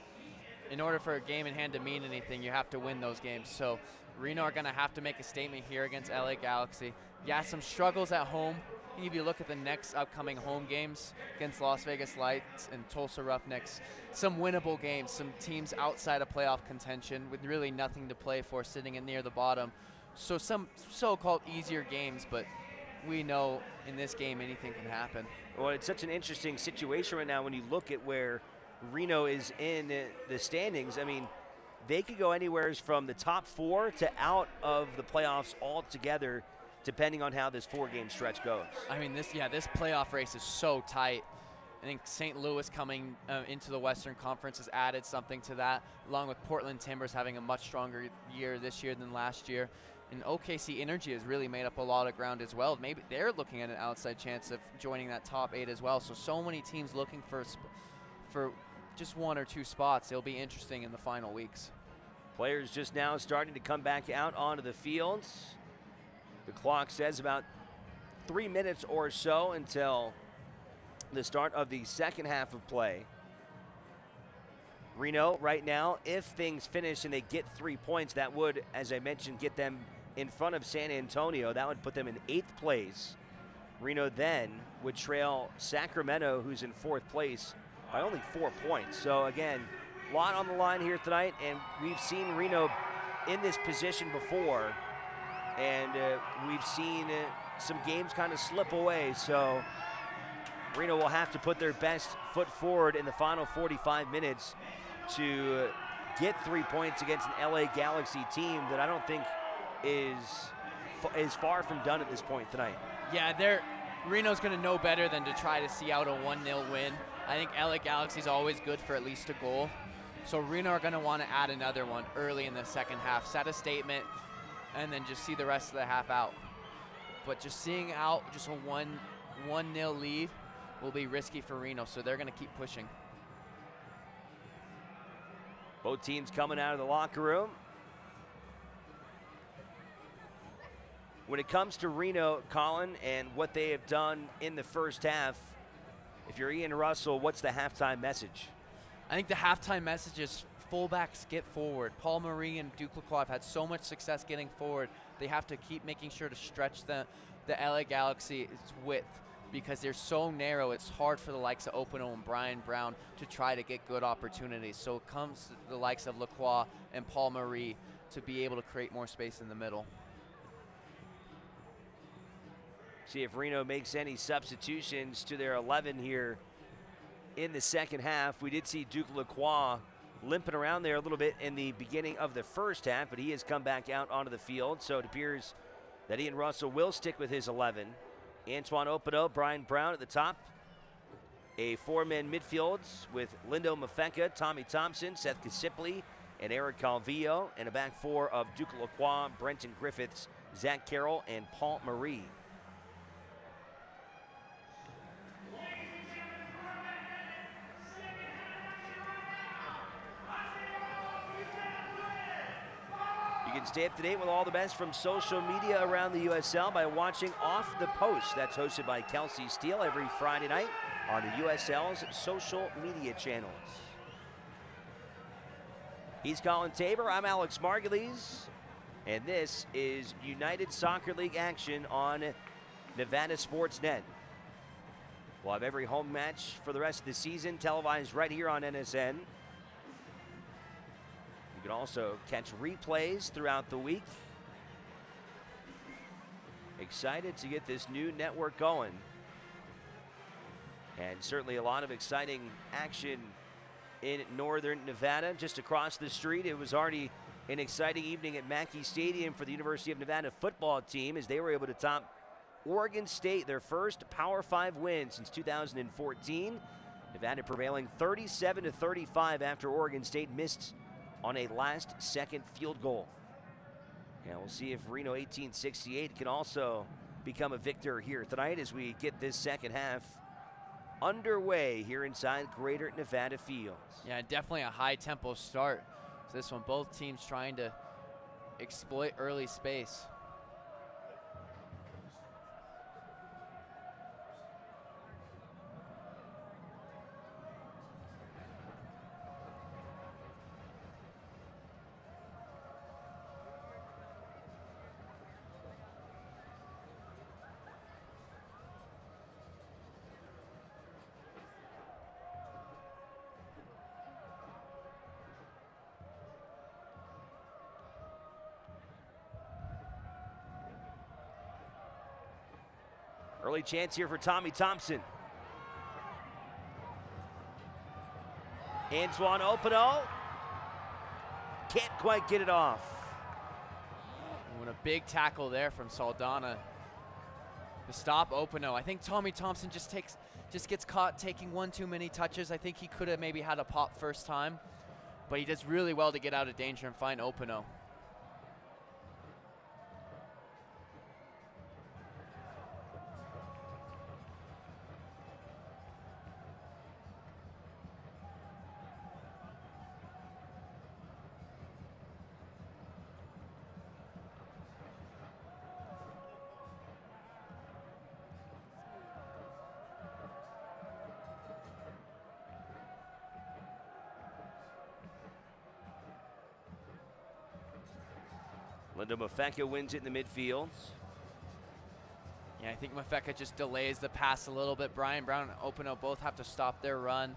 in order for a game in hand to mean anything, you have to win those games. So Reno are going to have to make a statement here against LA Galaxy. Yeah, some struggles at home. If you look at the next upcoming home games against Las Vegas Lights and Tulsa Roughnecks, some winnable games, some teams outside of playoff contention with really nothing to play for, sitting in near the bottom. So some so-called easier games, but we know in this game anything can happen. Well, it's such an interesting situation right now when you look at where Reno is in the standings. I mean, they could go anywhere from the top 4 to out of the playoffs altogether, depending on how this 4-game stretch goes. I mean, this playoff race is so tight. I think St. Louis coming into the Western Conference has added something to that, along with Portland Timbers having a much stronger year this year than last year. And OKC Energy has really made up a lot of ground as well. Maybe they're looking at an outside chance of joining that top 8 as well. So many teams looking for just 1 or 2 spots. It'll be interesting in the final weeks. Players just now starting to come back out onto the fields. The clock says about 3 minutes or so until the start of the second half of play. Reno right now, if things finish and they get 3 points, that would, as I mentioned, get them in front of San Antonio. That would put them in 8th place. Reno then would trail Sacramento, who's in 4th place, by only 4 points. So again, a lot on the line here tonight, and we've seen Reno in this position before. And we've seen some games kind of slip away. So Reno will have to put their best foot forward in the final 45 minutes to get 3 points against an LA Galaxy team that I don't think is far from done at this point tonight. Yeah, Reno's going to know better than to try to see out a 1-0 win. I think LA Galaxy's always good for at least a goal. So Reno are going to want to add another one early in the second half, set a statement, and then just see the rest of the half out. But just seeing out just a 1-0 lead will be risky for Reno, so they're going to keep pushing. Both teams coming out of the locker room. When it comes to Reno, Colin, and what they have done in the first half, if you're Ian Russell, what's the halftime message? I think the halftime message is fullbacks get forward. Paul Marie and Duke Lacroix have had so much success getting forward. They have to keep making sure to stretch the LA Galaxy's width because they're so narrow. It's hard for the likes of Openo and Brian Brown to try to get good opportunities. So it comes to the likes of Lacroix and Paul Marie to be able to create more space in the middle. See if Reno makes any substitutions to their 11 here in the second half. We did see Duke Lacroix limping around there a little bit in the beginning of the first half, but he has come back out onto the field. So it appears that Ian Russell will stick with his 11. Antoine Openo, Brian Brown at the top. A four-man midfield with Lindo Mafeka, Tommy Thompson, Seth Kasipli, and Eric Calvillo. And a back four of Duke Lacroix, Brenton Griffiths, Zach Carroll, and Paul Marie. You can stay up to date with all the best from social media around the USL by watching Off the Post. That's hosted by Kelsey Steele every Friday night on the USL's social media channels. He's Colin Tabor. I'm Alex Margulies. And this is United Soccer League action on Nevada Sports Net. We'll have every home match for the rest of the season televised right here on NSN. You can also catch replays throughout the week. Excited to get this new network going. And certainly a lot of exciting action in northern Nevada. Just across the street, it was already an exciting evening at Mackey Stadium for the University of Nevada football team as they were able to top Oregon State, their first Power 5 win since 2014. Nevada prevailing 37-35 after Oregon State missed on a last-second field goal. And we'll see if Reno 1868 can also become a victor here tonight as we get this second half underway here inside Greater Nevada Fields. Yeah, definitely a high-tempo start. So this one, both teams trying to exploit early space. Early chance here for Tommy Thompson. Antoine Openo can't quite get it off. And a big tackle there from Saldana to stop Openo. I think Tommy Thompson just gets caught taking one too many touches. I think he could have maybe had a pop first time, but he does really well to get out of danger and find Openo. Lindo Mafeka wins it in the midfield. Yeah, I think Mafeka just delays the pass a little bit. Brian Brown and Openo both have to stop their run.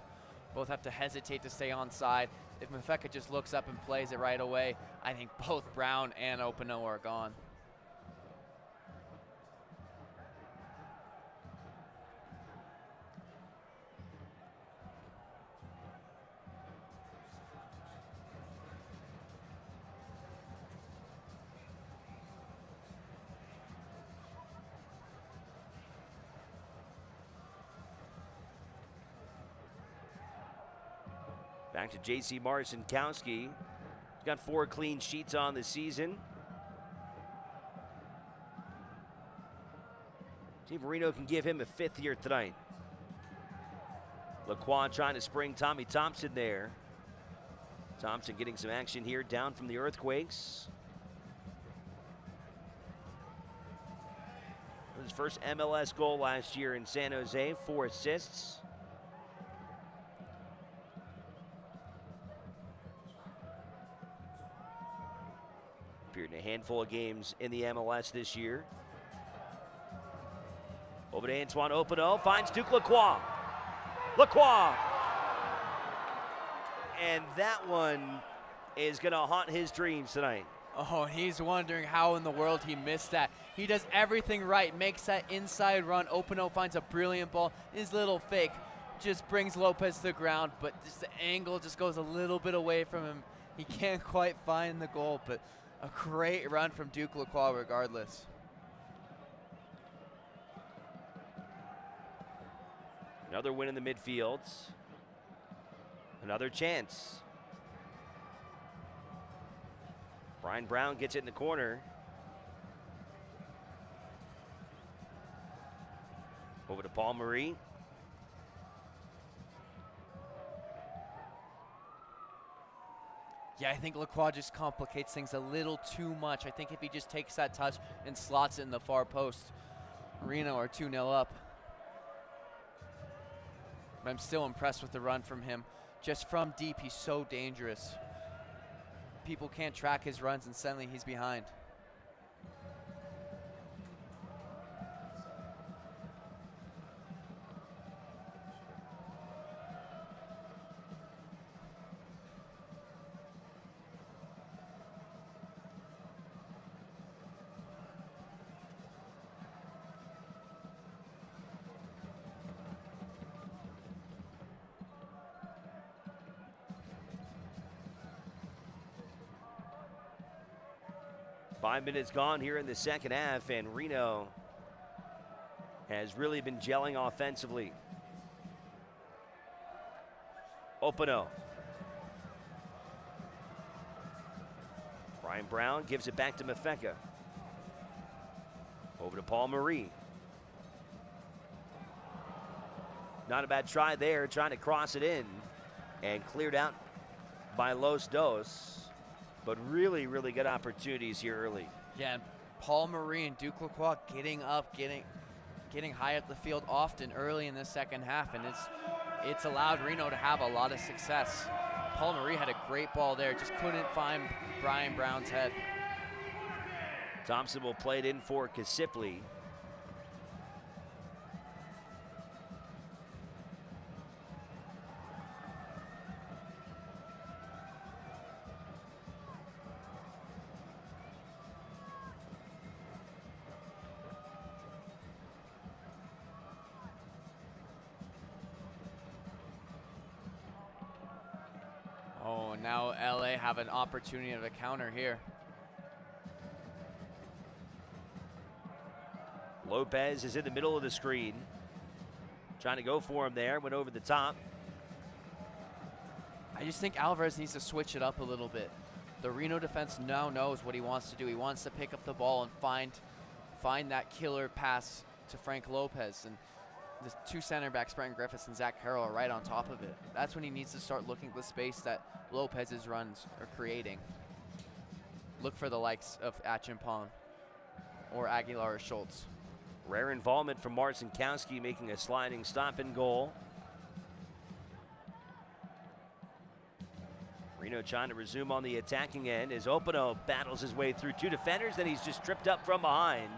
Both have to hesitate to stay onside. If Mafeka just looks up and plays it right away, I think both Brown and Openo are gone. Back to J.C. Marcinkowski. He's got 4 clean sheets on the season. See if Reno can give him a 5th here tonight. Lacroix trying to spring Tommy Thompson there. Thompson getting some action here down from the Earthquakes. His first MLS goal last year in San Jose, 4 assists. handful of games in the MLS this year. Over to Antoine Opino, finds Duke Lacroix. Lacroix! And that one is going to haunt his dreams tonight. Oh, he's wondering how in the world he missed that. He does everything right, makes that inside run. Opino finds a brilliant ball. His little fake just brings Lopez to the ground, but just the angle just goes a little bit away from him. He can't quite find the goal, but a great run from Duke Lacroix regardless. Another win in the midfields. Another chance. Brian Brown gets it in the corner. Over to Paul Marie. Yeah, I think Lacroix just complicates things a little too much. I think if he just takes that touch and slots it in the far post, Reno are 2-0 up. But I'm still impressed with the run from him. Just from deep, he's so dangerous. People can't track his runs, and suddenly he's behind. Five minutes gone here in the second half, and Reno has really been gelling offensively. Opino. Brian Brown gives it back to Mafeka. Over to Paul Marie. Not a bad try there, trying to cross it in, and cleared out by Los Dos. But really, really good opportunities here early. Yeah, and Paul Marie and Duke Lacroix getting up, getting high up the field often early in the second half, and it's allowed Reno to have a lot of success. Paul Marie had a great ball there, just couldn't find Brian Brown's head. Thompson will play it in for Kasipli. Oh, now LA have an opportunity of a counter here. Lopez is in the middle of the screen. Trying to go for him there, went over the top. I just think Alvarez needs to switch it up a little bit. The Reno defense now knows what he wants to do. He wants to pick up the ball and find that killer pass to Frank Lopez. And the two center backs, Brent Griffiths and Zach Carroll, are right on top of it. That's when he needs to start looking at the space that Lopez's runs are creating. Look for the likes of Achimpong or Aguilar or Schultz. Rare involvement from Marcinkowski, making a sliding stop and goal. Reno trying to resume on the attacking end as Opino battles his way through two defenders, then he's just tripped up from behind.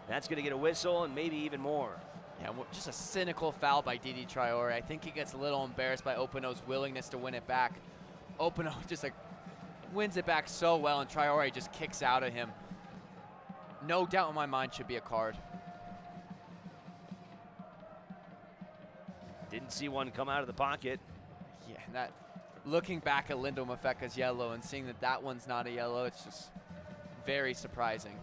That's going to get a whistle and maybe even more. Yeah, just a cynical foul by Didi Traore. I think he gets a little embarrassed by Opino's willingness to win it back. Opino just wins it back so well, and Traore just kicks out of him. No doubt in my mind should be a card. Didn't see one come out of the pocket. Yeah, that looking back at Lindo Mafeka's yellow and seeing that one's not a yellow, it's just very surprising.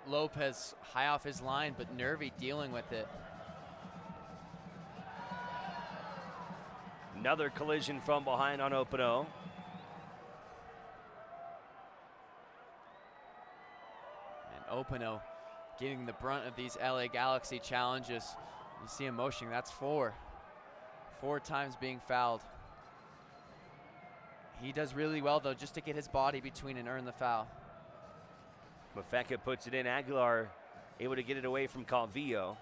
Lopez high off his line, but nervy dealing with it. Another collision from behind on Openo. And Openo getting the brunt of these LA Galaxy challenges. You see him motioning, that's 4. 4 times being fouled. He does really well, though, just to get his body between and earn the foul. Mafeka puts it in. Aguilar able to get it away from Calvillo.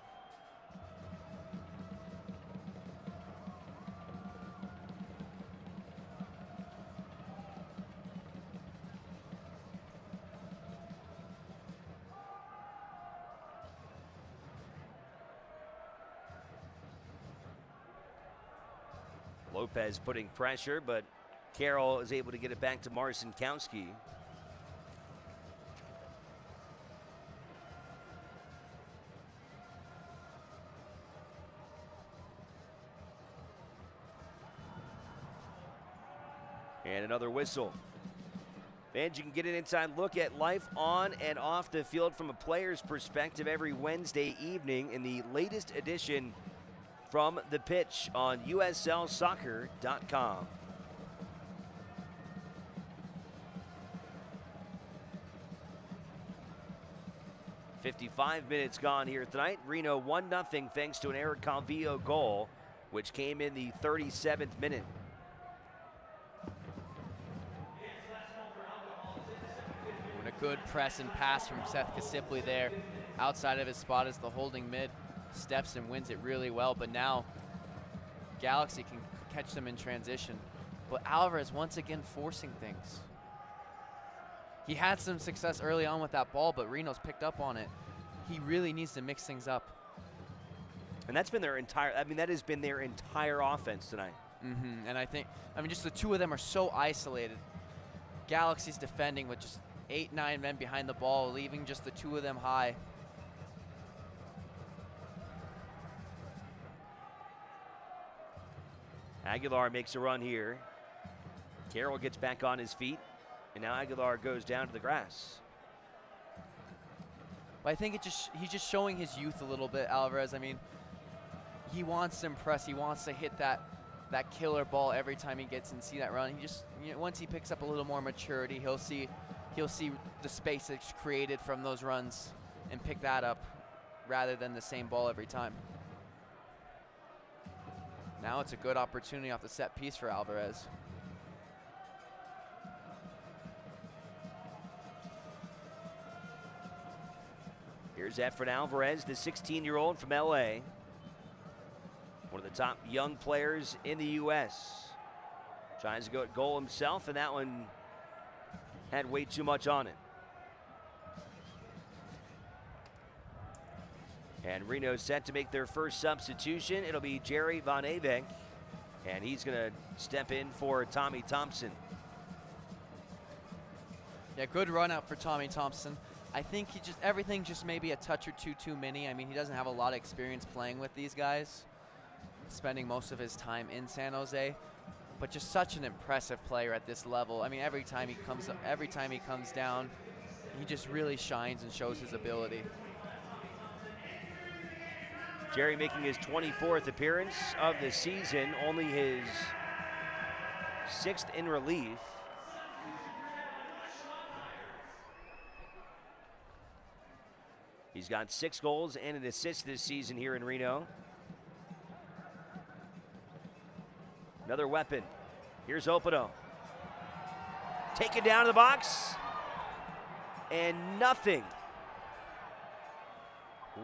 Lopez putting pressure, but Carroll is able to get it back to Marcinkowski. And another whistle. Fans, you can get an inside look at life on and off the field from a player's perspective every Wednesday evening in the latest edition From the Pitch on USLsoccer.com. "55 minutes gone here tonight. Reno 1-0 thanks to an Eric Calvillo goal, which came in the 37th minute. And a good press and pass from Seth Kasipley there. Outside of his spot as the holding mid. Steps and wins it really well, but now Galaxy can catch them in transition. But Alvarez once again forcing things. He had some success early on with that ball, but Reno's picked up on it. He really needs to mix things up. And that's been their entire, that has been their entire offense tonight. And I think, just the two of them are so isolated. Galaxy's defending with just 8-9 men behind the ball, leaving just the two of them high. Aguilar makes a run here. Carroll gets back on his feet, and now Aguilar goes down to the grass. But I think he's just showing his youth a little bit, Alvarez. He wants to impress. He wants to hit that killer ball every time he gets and see that run. He just, once he picks up a little more maturity, he'll see the space that's created from those runs and pick that up rather than the same ball every time. Now it's a good opportunity off the set piece for Alvarez. Here's Efren Alvarez, the 16-year-old from LA. One of the top young players in the U.S. Tries to go at goal himself, and that one had way too much on it. And Reno set to make their first substitution. It'll be Jerry Van Avek, and he's going to step in for Tommy Thompson. Yeah, good run out for Tommy Thompson. I think everything just maybe a touch or two too many. He doesn't have a lot of experience playing with these guys, spending most of his time in San Jose, but just such an impressive player at this level. Every time he comes down, he just really shines and shows his ability. Jerry making his 24th appearance of the season, only his 6th in relief. He's got 6 goals and an assist this season here in Reno. Another weapon. Here's Openo. Taken down to the box. And nothing.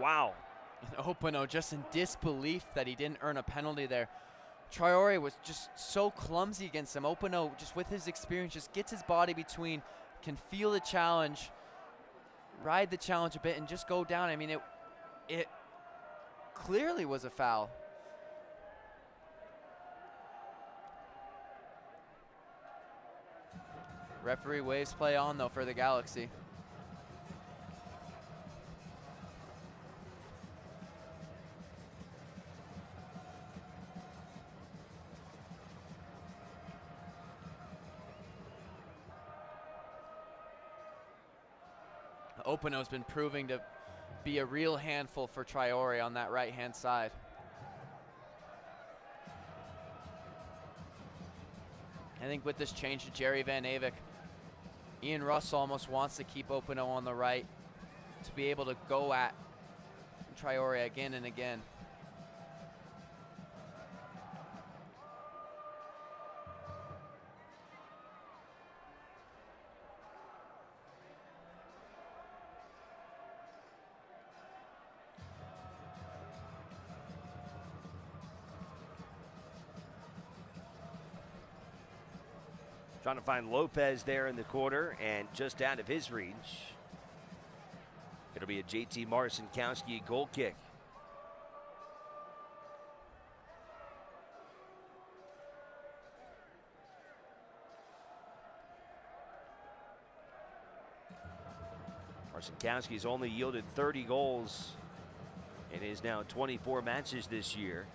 Wow. And Openo just in disbelief that he didn't earn a penalty there. Traore was just so clumsy against him. Openo, just with his experience, just gets his body between, can feel the challenge, ride the challenge a bit, and just go down. It clearly was a foul. Referee waves play on, though, for the Galaxy. Openo's been proving to be a real handful for Traore on that right-hand side. I think with this change to Jerry Van Avik, Ian Russell almost wants to keep Openo on the right to be able to go at Traore again and again. Trying to find Lopez there in the corner and just out of his reach. It'll be a JT Marcinkowski goal kick. Marcinkowski's only yielded 30 goals in his now 24 matches this year.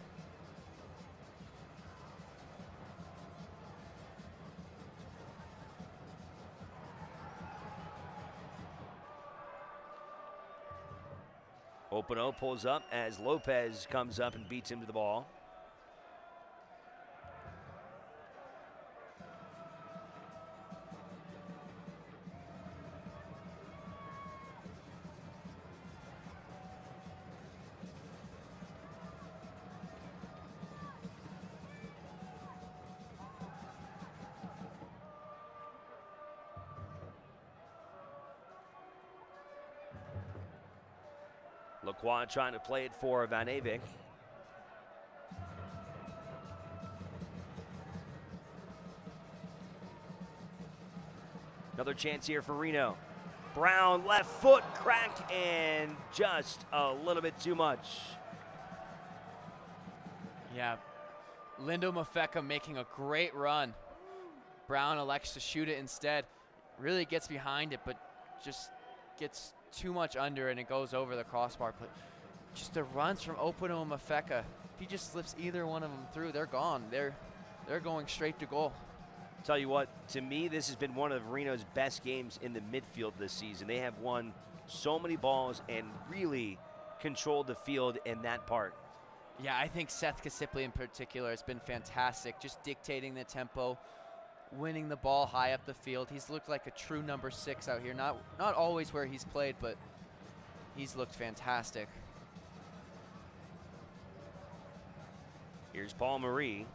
Openo pulls up as Lopez comes up and beats him to the ball. Lacroix trying to play it for Van Avik. Another chance here for Reno. Brown left foot crack and just a little bit too much. Yeah, Lindo Mafeka making a great run. Brown elects to shoot it instead. Really gets behind it, but just gets too much under and it goes over the crossbar. But just the runs from Openo and Mafeka, if he just slips either one of them through, they're gone. They're going straight to goal. Tell you what, to me, this has been one of Reno's best games in the midfield this season. They have won so many balls and really controlled the field in that part. Yeah, I think Seth Kasipli in particular has been fantastic, just dictating the tempo, winning the ball high up the field. He's looked like a true number 6 out here. Not always where he's played, but he's looked fantastic. Here's Paul Marie.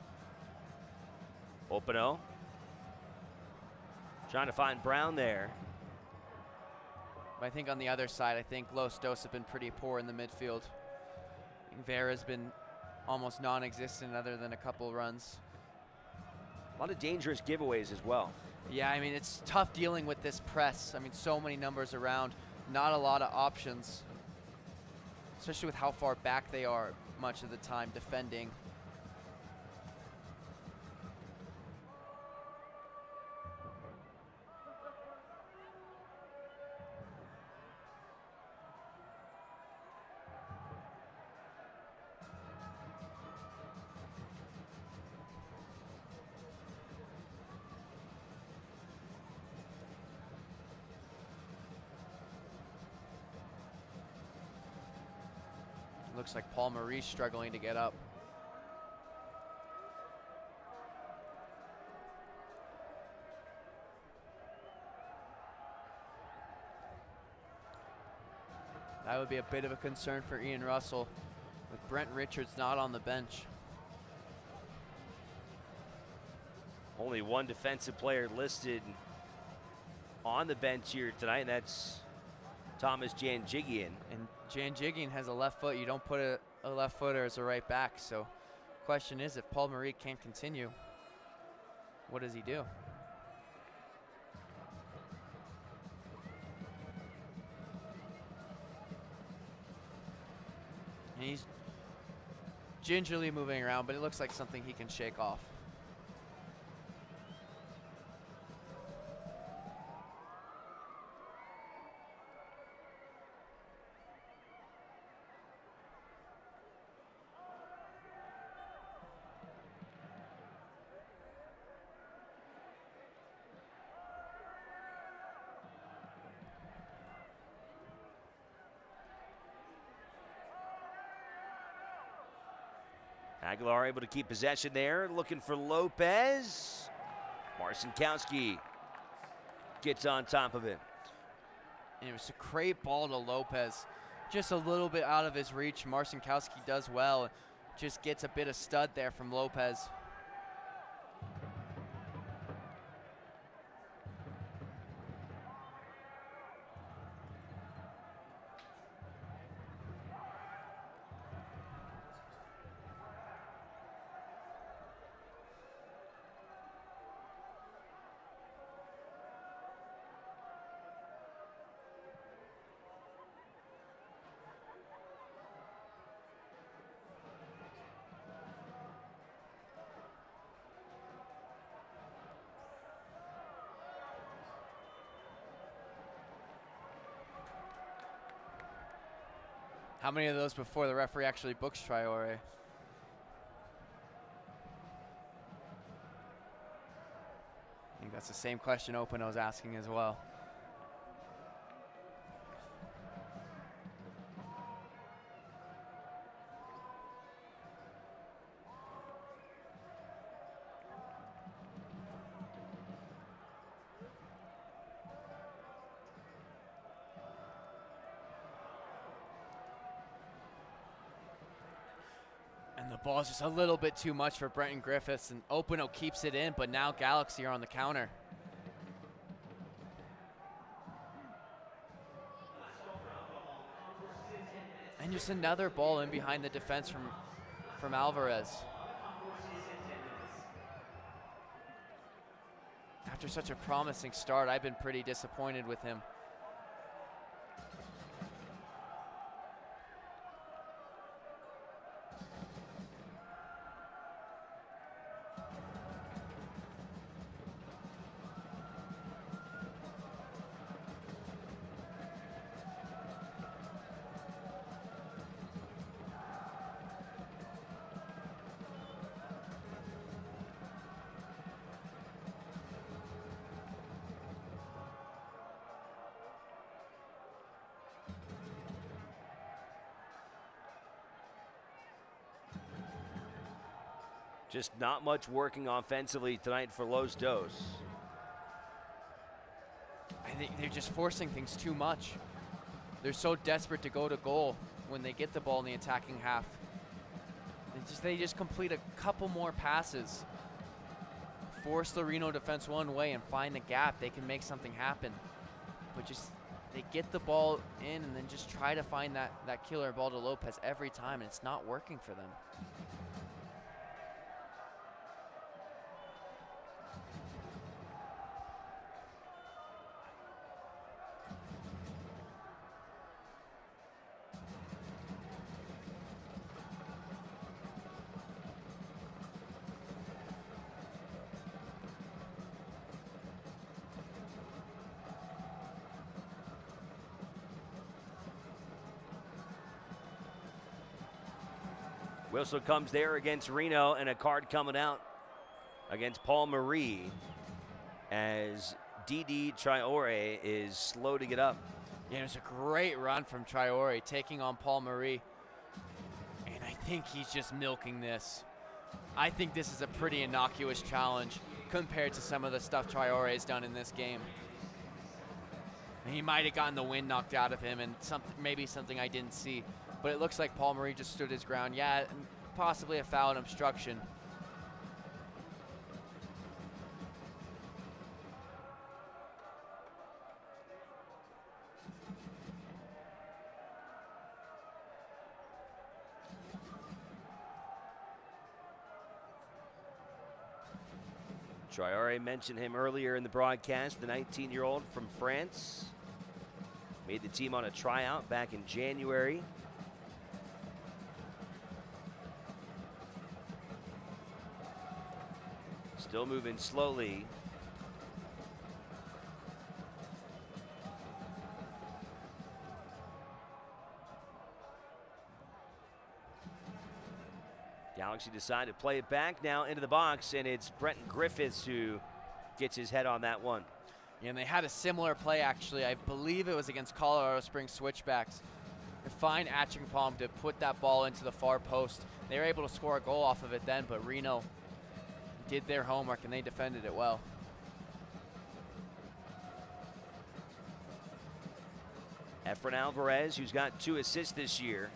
Openo. Trying to find Brown there. But I think on the other side, I think Los Dos have been pretty poor in the midfield. Vera's been almost non-existent other than a couple runs. A lot of dangerous giveaways as well. Yeah, I mean, it's tough dealing with this press. I mean, so many numbers around, not a lot of options, especially with how far back they are much of the time defending. Looks like Paul Marie's struggling to get up. That would be a bit of a concern for Ian Russell, with Brent Richards not on the bench. Only one defensive player listed on the bench here tonight, and that's Thomas Janjigian. And Janjigian has a left foot. You don't put a left footer as a right back. So question is, if Paul Marie can't continue, what does he do? And he's gingerly moving around, but it looks like something he can shake off. Aguilar able to keep possession there, looking for Lopez. Marcinkowski gets on top of it. And it was a great ball to Lopez. Just a little bit out of his reach. Marcinkowski does well. Just gets a bit of stud there from Lopez. How many of those before the referee actually books Traore? I think that's the same question Open was asking as well. And the ball's just a little bit too much for Brenton Griffiths, and Openo keeps it in, but now Galaxy are on the counter. And just another ball in behind the defense from Alvarez. After such a promising start, I've been pretty disappointed with him. Just not much working offensively tonight for Los Dos. I think they're just forcing things too much. They're so desperate to go to goal when they get the ball in the attacking half. They just complete a couple more passes, force the Reno defense one way and find the gap. They can make something happen. But just they get the ball in and then just try to find that killer ball to Lopez every time, and it's not working for them. Whistle comes there against Reno, and a card coming out against Paul Marie as Didi Traore is slow to get up. Yeah, it was a great run from Traore taking on Paul Marie. And I think he's just milking this. I think this is a pretty innocuous challenge compared to some of the stuff Traore has done in this game. And he might have gotten the wind knocked out of him and maybe something I didn't see. But it looks like Paul Marie just stood his ground. Yeah, possibly a foul and obstruction. Traore mentioned him earlier in the broadcast, the 19-year-old from France. Made the team on a tryout back in January. Still moving slowly. Galaxy decide to play it back now into the box, and it's Brenton Griffiths who gets his head on that one. Yeah, and they had a similar play, actually. I believe it was against Colorado Springs Switchbacks. find Atchingpalm to put that ball into the far post. They were able to score a goal off of it then, but Reno did their homework and they defended it well. Efren Alvarez, who's got 2 assists this year.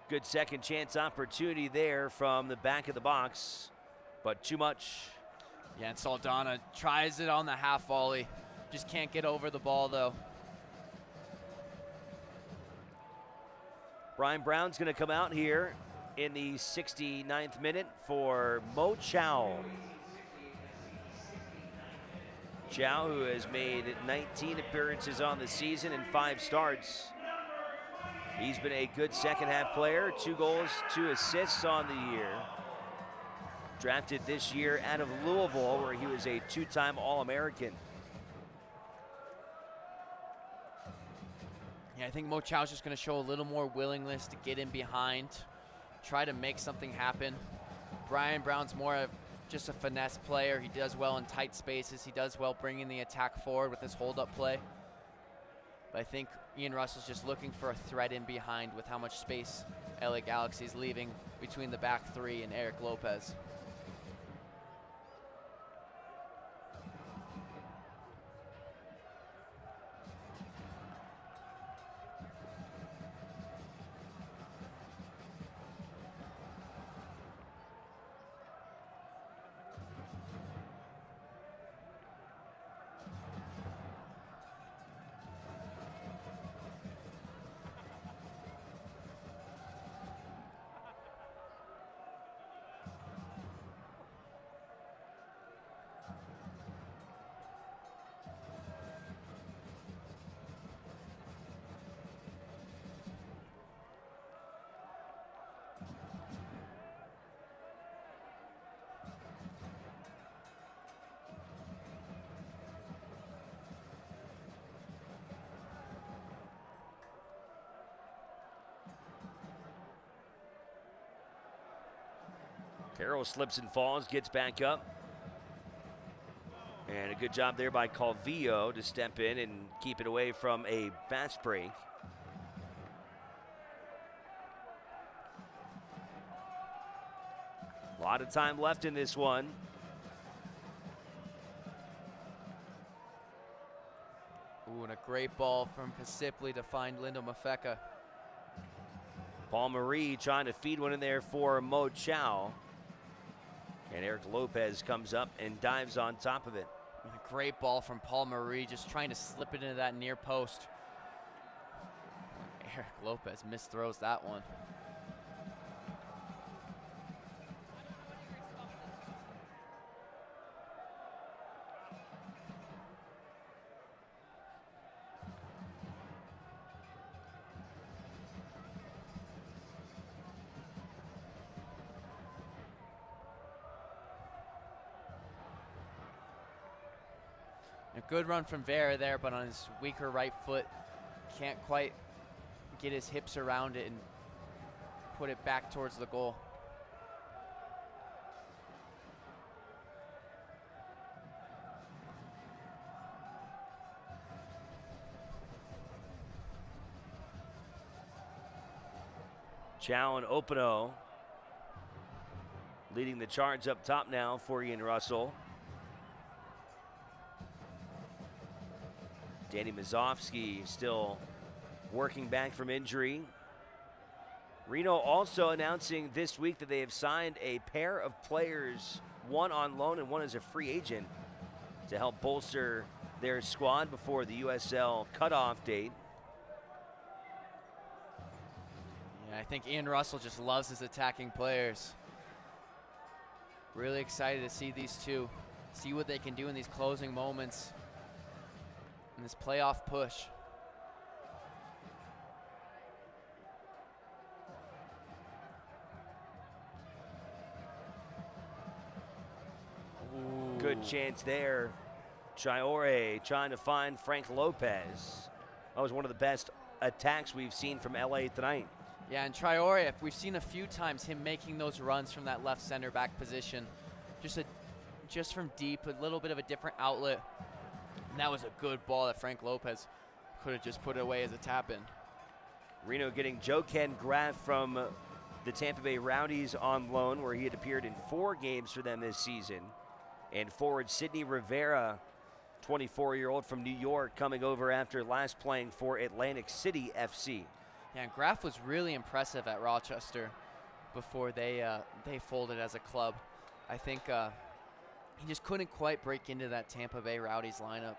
Good second chance opportunity there from the back of the box, but too much. Yeah, and Saldana tries it on the half volley. Just can't get over the ball though. Brian Brown's gonna come out here in the 69th minute for Mo Chow. Chow, who has made 19 appearances on the season and 5 starts. He's been a good second half player, 2 goals, 2 assists on the year. Drafted this year out of Louisville, where he was a 2-time All-American. Yeah, I think Mo Chow's just going to show a little more willingness to get in behind, try to make something happen. Brian Brown's more of just a finesse player. He does well in tight spaces. He does well bringing the attack forward with his hold-up play. But I think Ian Russell's just looking for a threat in behind with how much space LA Galaxy's leaving between the back 3 and Eric Lopez. Carroll slips and falls, gets back up. And a good job there by Calvillo to step in and keep it away from a fast break. A lot of time left in this one. Ooh, and a great ball from Kasipli to find Lindo Mafeka. Paul Marie trying to feed one in there for Mo Chow. And Eric Lopez comes up and dives on top of it. And a great ball from Paul Marie, just trying to slip it into that near post. Eric Lopez misthrows that one. A good run from Vera there, but on his weaker right foot, can't quite get his hips around it and put it back towards the goal. Chow and Opino leading the charge up top now for Ian Russell. Danny Mazovsky still working back from injury. Reno also announcing this week that they have signed a pair of players, one on loan and one as a free agent, to help bolster their squad before the USL cutoff date. Yeah, I think Ian Russell just loves his attacking players. Really excited to see these two, see what they can do in these closing moments. In this playoff push. Ooh. Good chance there. Traore trying to find Frank Lopez. That was one of the best attacks we've seen from LA tonight. Yeah, and Traore, we've seen a few times him making those runs from that left center back position. Just from deep, a little bit of a different outlet. And that was a good ball that Frank Lopez could have just put it away as a tap-in. Reno getting Joken Graf from the Tampa Bay Rowdies on loan, where he had appeared in 4 games for them this season. And forward Sidney Rivera, 24-year-old from New York, coming over after last playing for Atlantic City FC. Yeah, and Graf was really impressive at Rochester before they folded as a club. I think he just couldn't quite break into that Tampa Bay Rowdies lineup.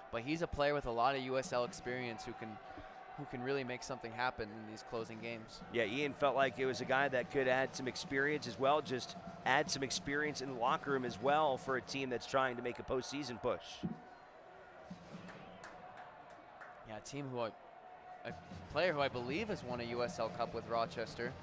But he's a player with a lot of USL experience who can really make something happen in these closing games. Yeah, Ian felt like it was a guy that could add some experience as well, just add some experience in the locker room as well for a team that's trying to make a postseason push. Yeah, a player who I believe has won a USL Cup with Rochester.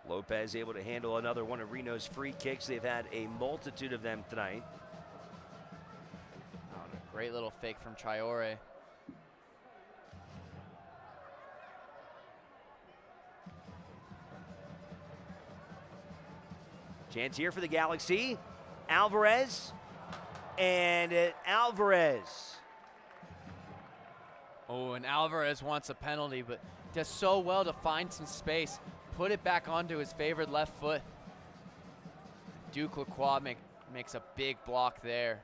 Lopez able to handle another one of Reno's free kicks. They've had a multitude of them tonight. Oh, a great little fake from Traore. Chance here for the Galaxy. Alvarez. And Alvarez. Oh, and Alvarez wants a penalty, but does so well to find some space. Put it back onto his favored left foot. Duke Lacroix makes a big block there.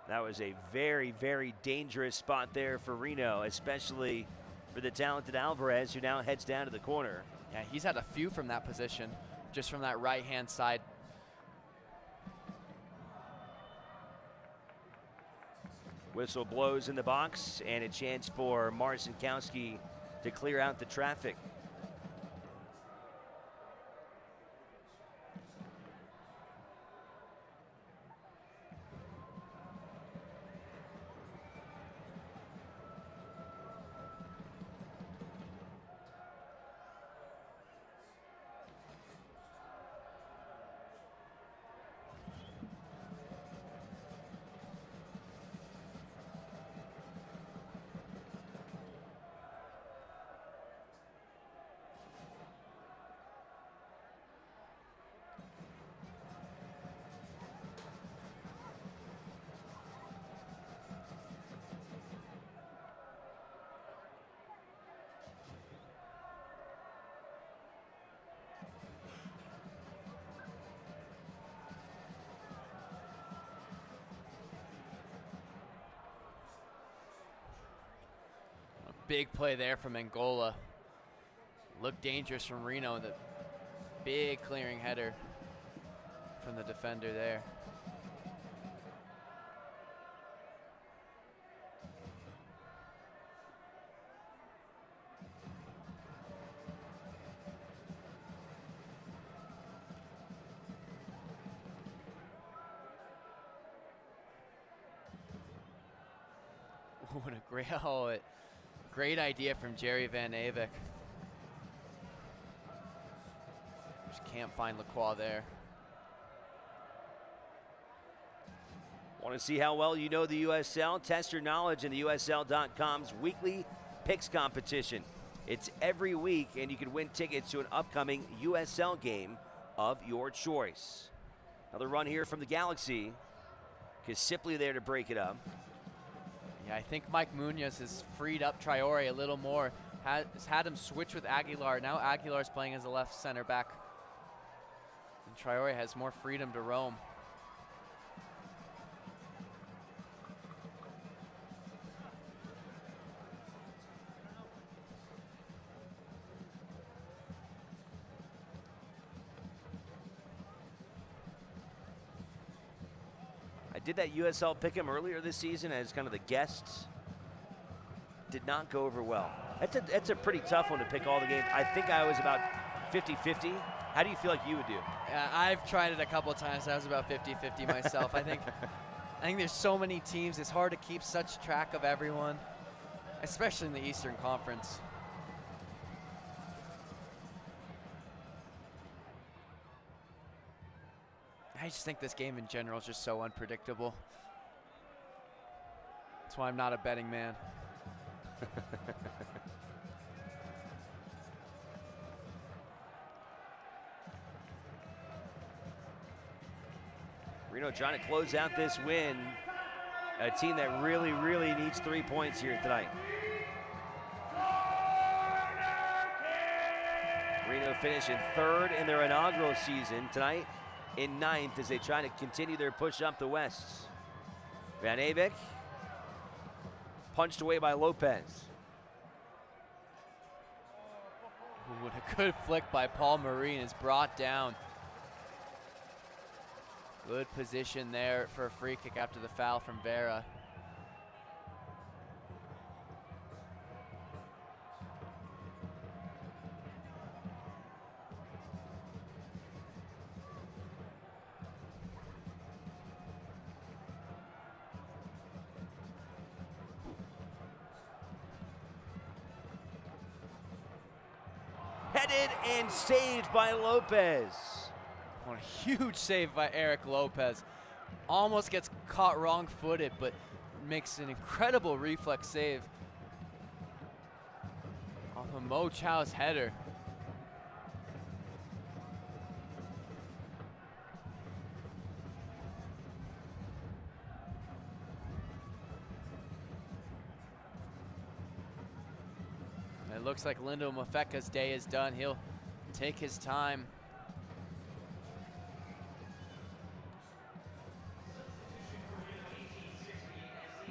That was a very, very dangerous spot there for Reno, especially for the talented Alvarez, who now heads down to the corner. Yeah, he's had a few from that position, just from that right-hand side. Whistle blows in the box, and a chance for Marcinkowski to clear out the traffic. Big play there from Angola. Looked dangerous from Reno. The big clearing header from the defender there. Ooh, what a great idea from Jerry Van Avik. Just can't find Lacroix there. Want to see how well you know the USL? Test your knowledge in the USL.com's weekly picks competition. It's every week, and you can win tickets to an upcoming USL game of your choice. Another run here from the Galaxy. Kisipli there to break it up. Yeah, I think Mike Munoz has freed up Traore a little more. Has had him switch with Aguilar. Now Aguilar's playing as a left center back. And Traore has more freedom to roam. I did that USL pick'em earlier this season as kind of the guests. Did not go over well. That's a pretty tough one to pick all the games. I think I was about 50-50. How do you feel like you would do? I've tried it a couple of times. I was about 50-50 myself. I think there's so many teams. It's hard to keep such track of everyone, especially in the Eastern Conference. just think this game in general is just so unpredictable. That's why I'm not a betting man. Reno trying to close out this win. A team that really, really needs 3 points here tonight. Reno finishing third in their inaugural season tonight, in ninth as they try to continue their push up the West. Van Avik punched away by Lopez. Ooh, what a good flick by Paul Marine is brought down. Good position there for a free kick after the foul from Vera. Headed and saved by Lopez. What a huge save by Eric Lopez. Almost gets caught wrong-footed, but makes an incredible reflex save off of Mo Chow's header. It looks like Lindo Mafeka's day is done. He'll take his time.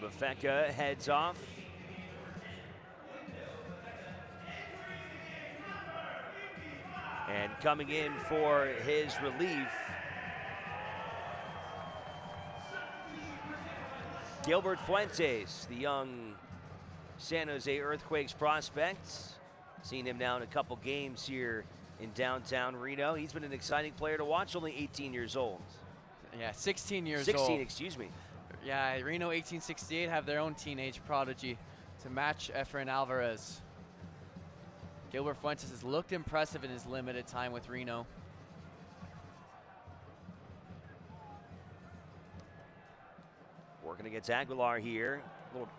Mafeka heads off. And coming in for his relief, Gilbert Fuentes, the young San Jose Earthquakes prospect. Seen him now in a couple games here in downtown Reno. He's been an exciting player to watch, only 18 years old. Yeah, 16 years old. 16, excuse me. Yeah, Reno 1868 have their own teenage prodigy to match Efrain Alvarez. Gilbert Fuentes has looked impressive in his limited time with Reno. Working against Aguilar here. A little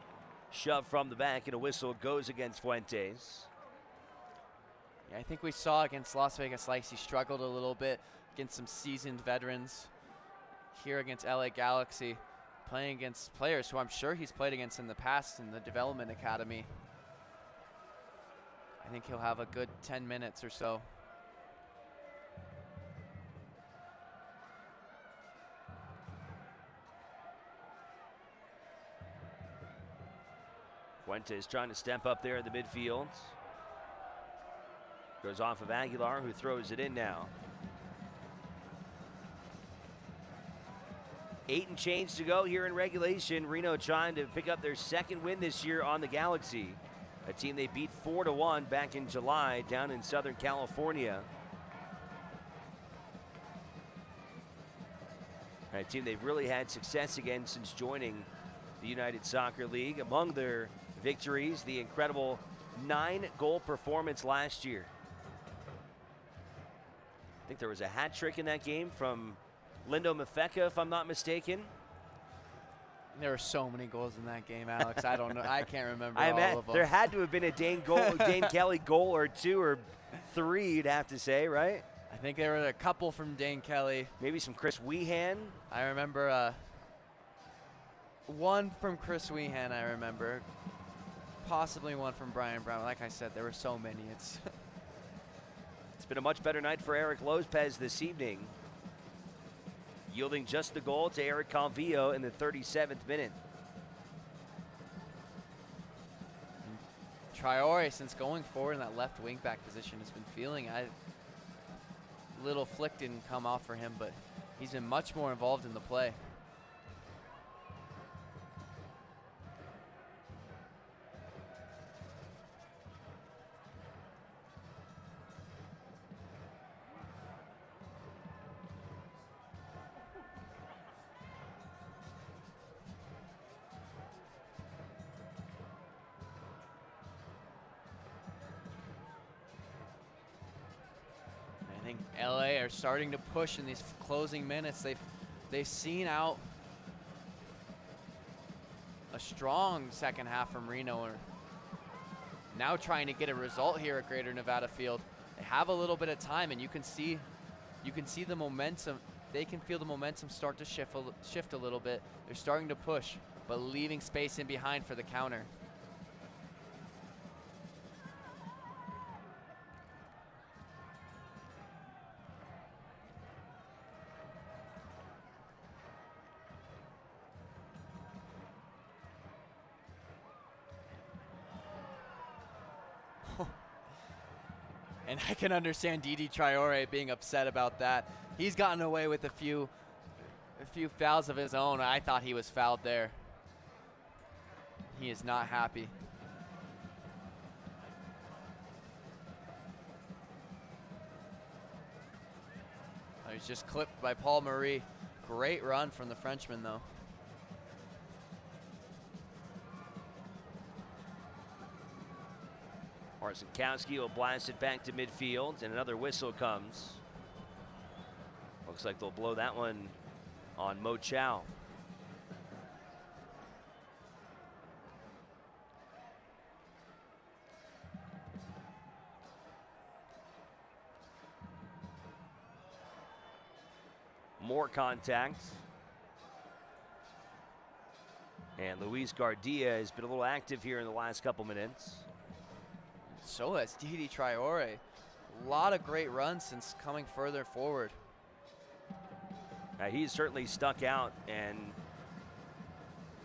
shove from the back and a whistle goes against Fuentes. Yeah, I think we saw against Las Vegas Lights, he struggled a little bit against some seasoned veterans. Here against LA Galaxy, playing against players who I'm sure he's played against in the past in the development academy. I think he'll have a good 10 minutes or so. Fuentes trying to step up there in the midfield. Goes off of Aguilar, who throws it in now. 8 and change to go here in regulation. Reno trying to pick up their second win this year on the Galaxy. A team they beat 4-1 back in July down in Southern California. A team they've really had success against since joining the United Soccer League. Among their victories, the incredible 9-goal performance last year. I think there was a hat trick in that game from Lindo Mafeka, if I'm not mistaken. There were so many goals in that game, Alex. I don't know. I can't remember all of them. There had to have been a Dane Kelly goal or 2 or 3, you'd have to say, right? I think there were a couple from Dane Kelly. Maybe some Chris Weehan. I remember one from Chris Weehan, I remember. Possibly one from Brian Brown. Like I said, there were so many. It's been a much better night for Eric Lopez this evening, yielding just the goal to Eric Calvillo in the 37th minute. Traore, since going forward in that left wing back position, has been feeling little flick didn't come off for him, but he's been much more involved in the play. think LA are starting to push in these closing minutes. They've seen out a strong second half from Reno, and now trying to get a result here at Greater Nevada Field. They have a little bit of time, and you can see the momentum. They can feel the momentum start to shift a little bit. They're starting to push, but leaving space in behind for the counter. And I can understand Didi Traore being upset about that. He's gotten away with a few fouls of his own. I thought he was fouled there. He is not happy. He's just clipped by Paul Marie. Great run from the Frenchman, though. Marcinkowski will blast it back to midfield, and another whistle comes. Looks like they'll blow that one on Mo Chow. More contact. And Luis Gardia has been a little active here in the last couple minutes. So has Didi Traore. A lot of great runs since coming further forward. He's certainly stuck out, and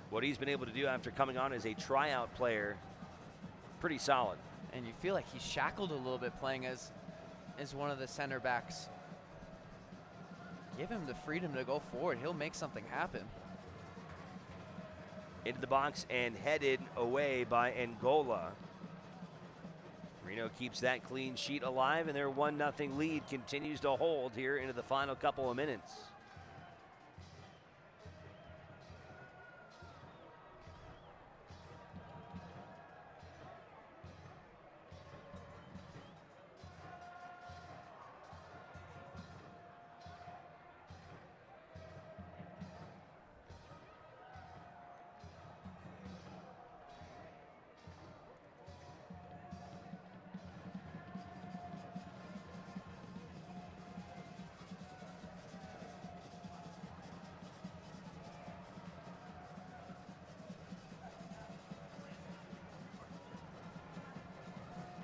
what he's been able to do after coming on as a tryout player, pretty solid. And you feel like he's shackled a little bit playing as one of the center backs. Give him the freedom to go forward. He'll make something happen. Into the box and headed away by Angola. Reno keeps that clean sheet alive, and their 1-0 lead continues to hold here into the final couple of minutes.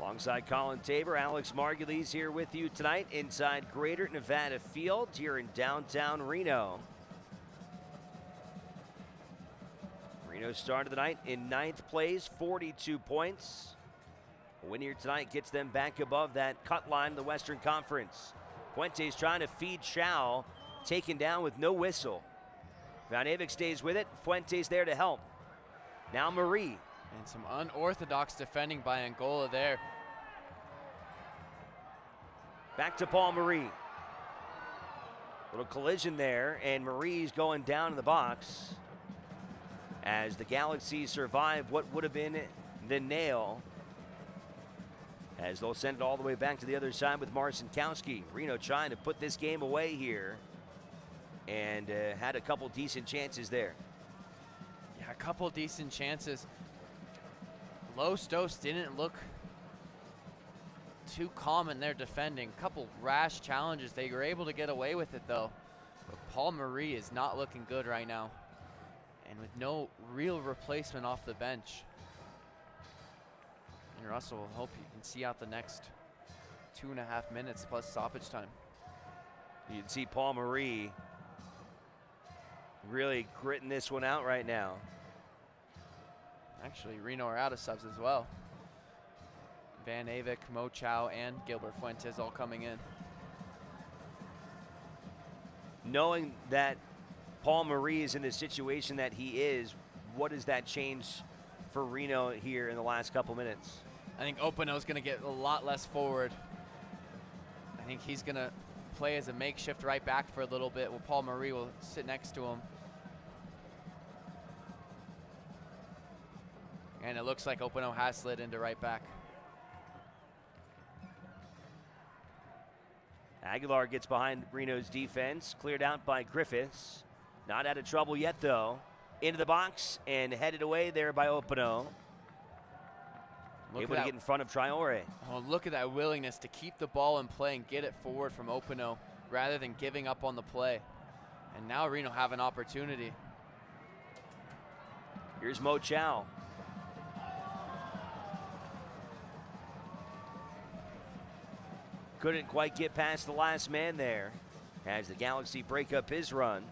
Alongside Colin Tabor, Alex Margulies here with you tonight inside Greater Nevada Field here in downtown Reno. Reno started the night in 9th place, 42 points. A win here tonight gets them back above that cut line in the Western Conference. Fuentes trying to feed Chow, taken down with no whistle. Van Avik stays with it. Fuentes there to help. Now Marie. And some unorthodox defending by Angola there. Back to Paul Marie. Little collision there, and Marie's going down in the box as the Galaxy survive what would have been the nail, as they'll send it all the way back to the other side with Marcinkowski. Reno trying to put this game away here, and had a couple decent chances there. Yeah, a couple decent chances. Los Dos didn't look too calm in their defending. Couple rash challenges. They were able to get away with it, though. But Paul Marie is not looking good right now, and with no real replacement off the bench. And Russell will hope you can see out the next 2.5 minutes plus stoppage time. You can see Paul Marie really gritting this one out right now. Actually, Reno are out of subs as well. Van Avik, Mo Chow, and Gilbert Fuentes all coming in. Knowing that Paul Marie is in the situation that he is, what does that change for Reno here in the last couple minutes? I think Opano's going to get a lot less forward. I think he's going to play as a makeshift right back for a little bit, while Paul Marie will sit next to him. And it looks like Opano has slid into right back. Aguilar gets behind Reno's defense, cleared out by Griffiths. Not out of trouble yet, though. Into the box and headed away there by Opano. Able to get in front of Traore. Oh, look at that willingness to keep the ball in play and get it forward from Opano rather than giving up on the play. And now Reno have an opportunity. Here's Mo Chow. Couldn't quite get past the last man there as the Galaxy break up his run.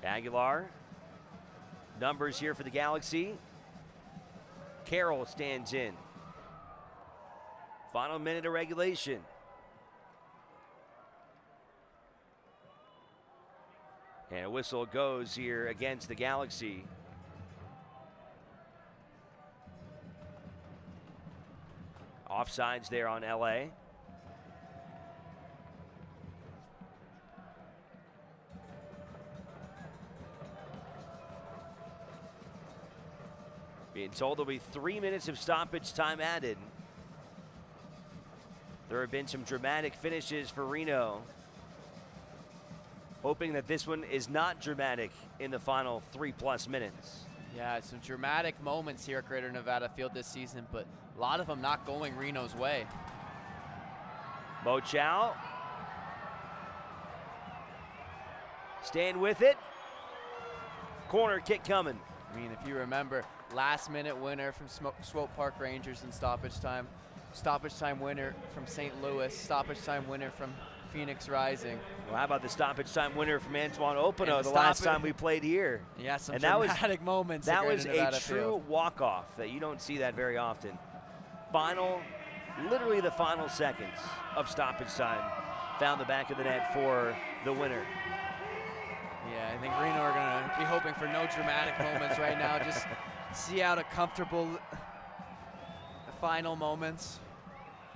Aguilar. Numbers here for the Galaxy. Carroll stands in. Final minute of regulation. And a whistle goes here against the Galaxy. Offsides there on LA. Being told there'll be 3 minutes of stoppage time added. There have been some dramatic finishes for Reno. Hoping that this one is not dramatic in the final 3+ minutes. Yeah, some dramatic moments here at Greater Nevada Field this season, but a lot of them not going Reno's way. Mo Chow. Staying with it. Corner kick coming. I mean, if you remember, last-minute winner from Swope Park Rangers in stoppage time winner from St. Louis, stoppage time winner from Phoenix Rising. Well, how about the stoppage time winner from Antoine Opano the last time we played here? Yeah, some and dramatic moments. That was a true walk-off that you don't see that very often. Literally the final seconds of stoppage time found the back of the net for the winner. Yeah, I think Reno are going to be hoping for no dramatic moments right now. Just see out a comfortable the final moments.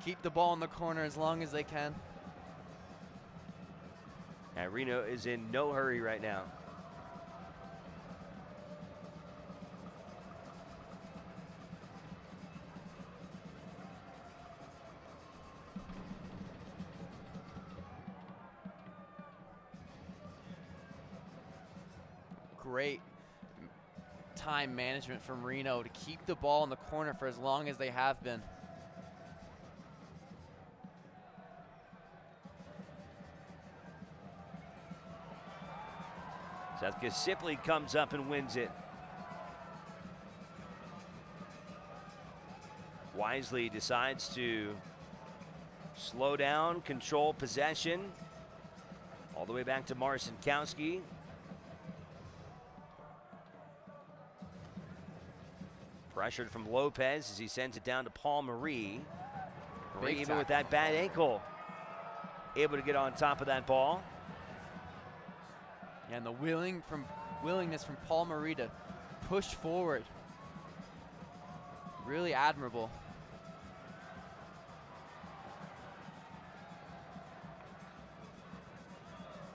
Keep the ball in the corner as long as they can. And Reno is in no hurry right now. Great time management from Reno to keep the ball in the corner for as long as they have been. Seth Sipley comes up and wins it. Wisely decides to slow down, control possession. All the way back to Marcinkowski. Pressured from Lopez as he sends it down to Paul Marie. Marie, even with that bad ankle, able to get on top of that ball. And the willingness from Paul Marie to push forward. Really admirable.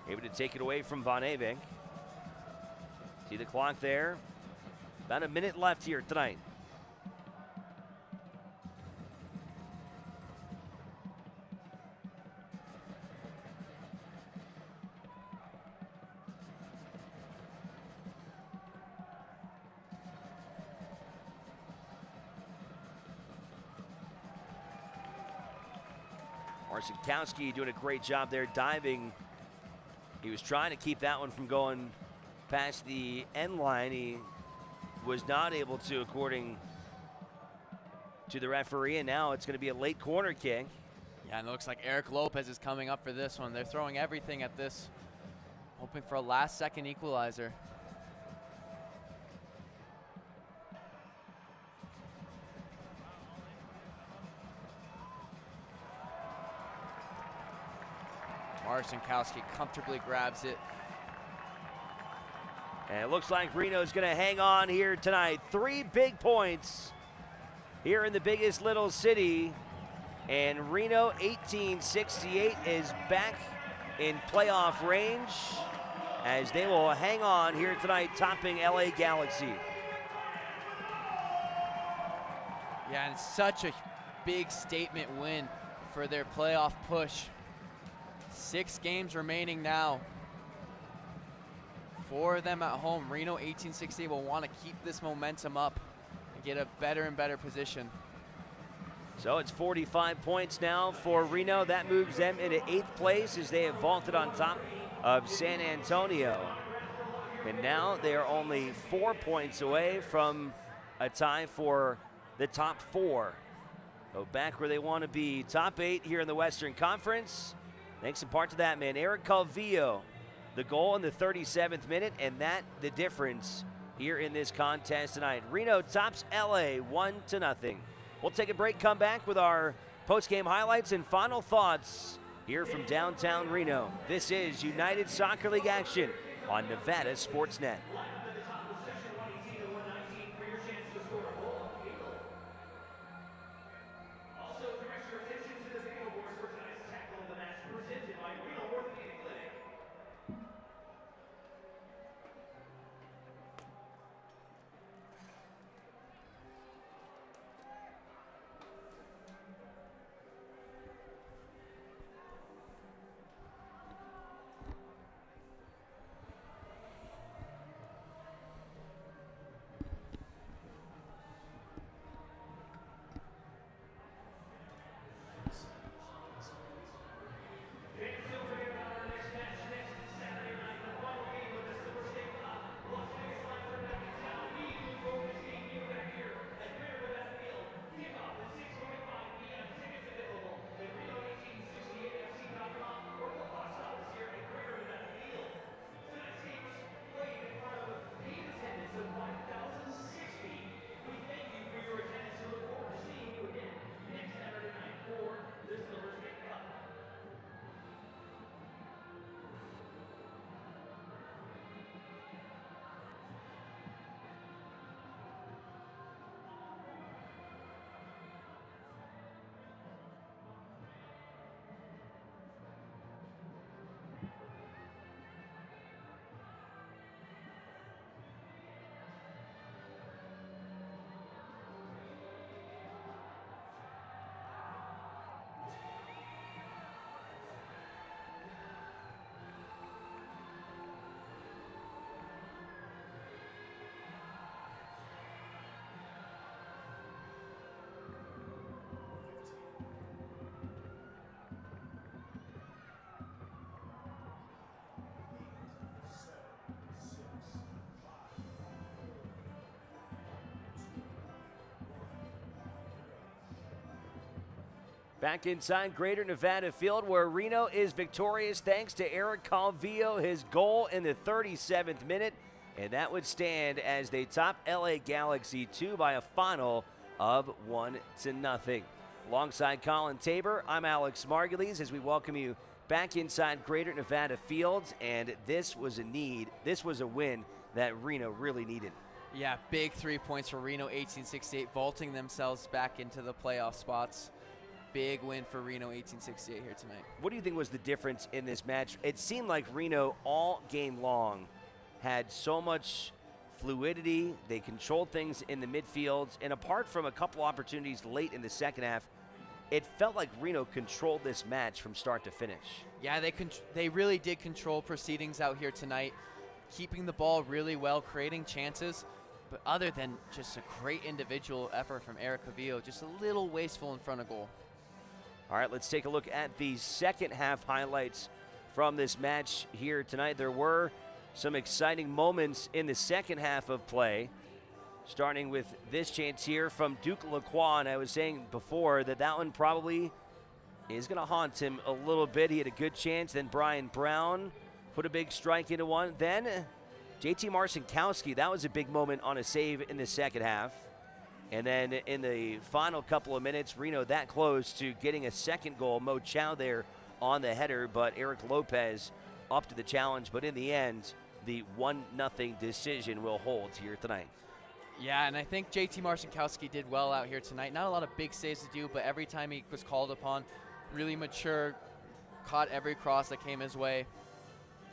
Able to take it away from Von Avink. See the clock there. About a minute left here tonight. Marcinkowski doing a great job there diving. He was trying to keep that one from going past the end line. He was not able to, according to the referee, and now it's going to be a late corner kick. Yeah, and it looks like Eric Lopez is coming up for this one. They're throwing everything at this, hoping for a last-second equalizer. Marcinkowski comfortably grabs it. And it looks like Reno's going to hang on here tonight. 3 big points here in the biggest little city. And Reno 1868 is back in playoff range as they will hang on here tonight, topping LA Galaxy. Yeah, and it's such a big statement win for their playoff push. 6 games remaining now. 4 of them at home. Reno 1868 will want to keep this momentum up and get a better and better position. So it's 45 points now for Reno. That moves them into 8th place as they have vaulted on top of San Antonio. And now they are only 4 points away from a tie for the top 4. So back where they want to be. Top 8 here in the Western Conference. Thanks in part to that man, Eric Calvillo. The goal in the 37th minute, and that the difference here in this contest tonight. Reno tops LA 1-0. We'll take a break, come back with our post-game highlights and final thoughts here from downtown Reno. This is United Soccer League action on Nevada Sportsnet. Back inside Greater Nevada Field where Reno is victorious thanks to Eric Calvillo, his goal in the 37th minute. And that would stand as they top LA Galaxy 2 by a final of 1-0. Alongside Colin Tabor, I'm Alex Margulies as we welcome you back inside Greater Nevada Fields. And this was a win that Reno really needed. Yeah, big 3 points for Reno 1868, vaulting themselves back into the playoff spots. Big win for Reno 1868 here tonight. What do you think was the difference in this match? It seemed like Reno all game long had so much fluidity. They controlled things in the midfields. And apart from a couple opportunities late in the second half, it felt like Reno controlled this match from start to finish. Yeah, they really did control proceedings out here tonight, keeping the ball really well, creating chances. But other than just a great individual effort from Eric Calvillo, just a little wasteful in front of goal. All right, let's take a look at the second half highlights from this match here tonight. There were some exciting moments in the second half of play, starting with this chance here from Duke Lacroix. And I was saying before that one probably is going to haunt him a little bit. He had a good chance. Then Brian Brown put a big strike into one. Then JT Marcinkowski, that was a big moment on a save in the second half. And then in the final couple of minutes, Reno that close to getting a second goal. Mo Chow there on the header, but Eric Lopez up to the challenge. But in the end, the 1-0 decision will hold here tonight. Yeah, and I think JT Marcinkowski did well out here tonight. Not a lot of big saves to do, but every time he was called upon, really mature, caught every cross that came his way,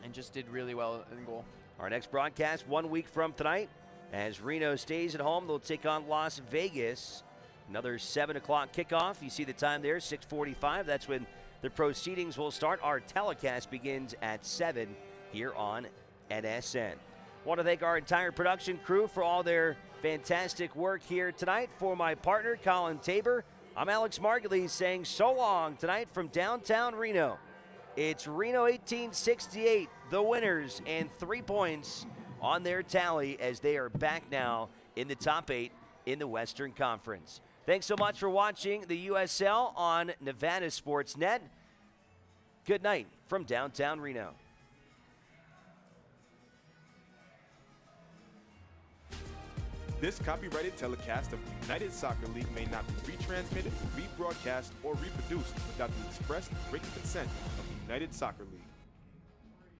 and just did really well in goal. Our next broadcast 1 week from tonight. As Reno stays at home, they'll take on Las Vegas Another 7 o'clock kickoff. You see the time there, 6:45. That's when the proceedings will start. Our telecast begins at 7 here on NSN. Want to thank our entire production crew for all their fantastic work here tonight. For my partner, Colin Tabor, I'm Alex Margulies saying so long tonight from downtown Reno. It's Reno 1868, the winners, and 3 points on their tally as they are back now in the top 8 in the Western Conference. Thanks so much for watching the USL on Nevada Sports Net. Good night from downtown Reno. This copyrighted telecast of the United Soccer League may not be retransmitted, rebroadcast, or reproduced without the express written consent of the United Soccer League.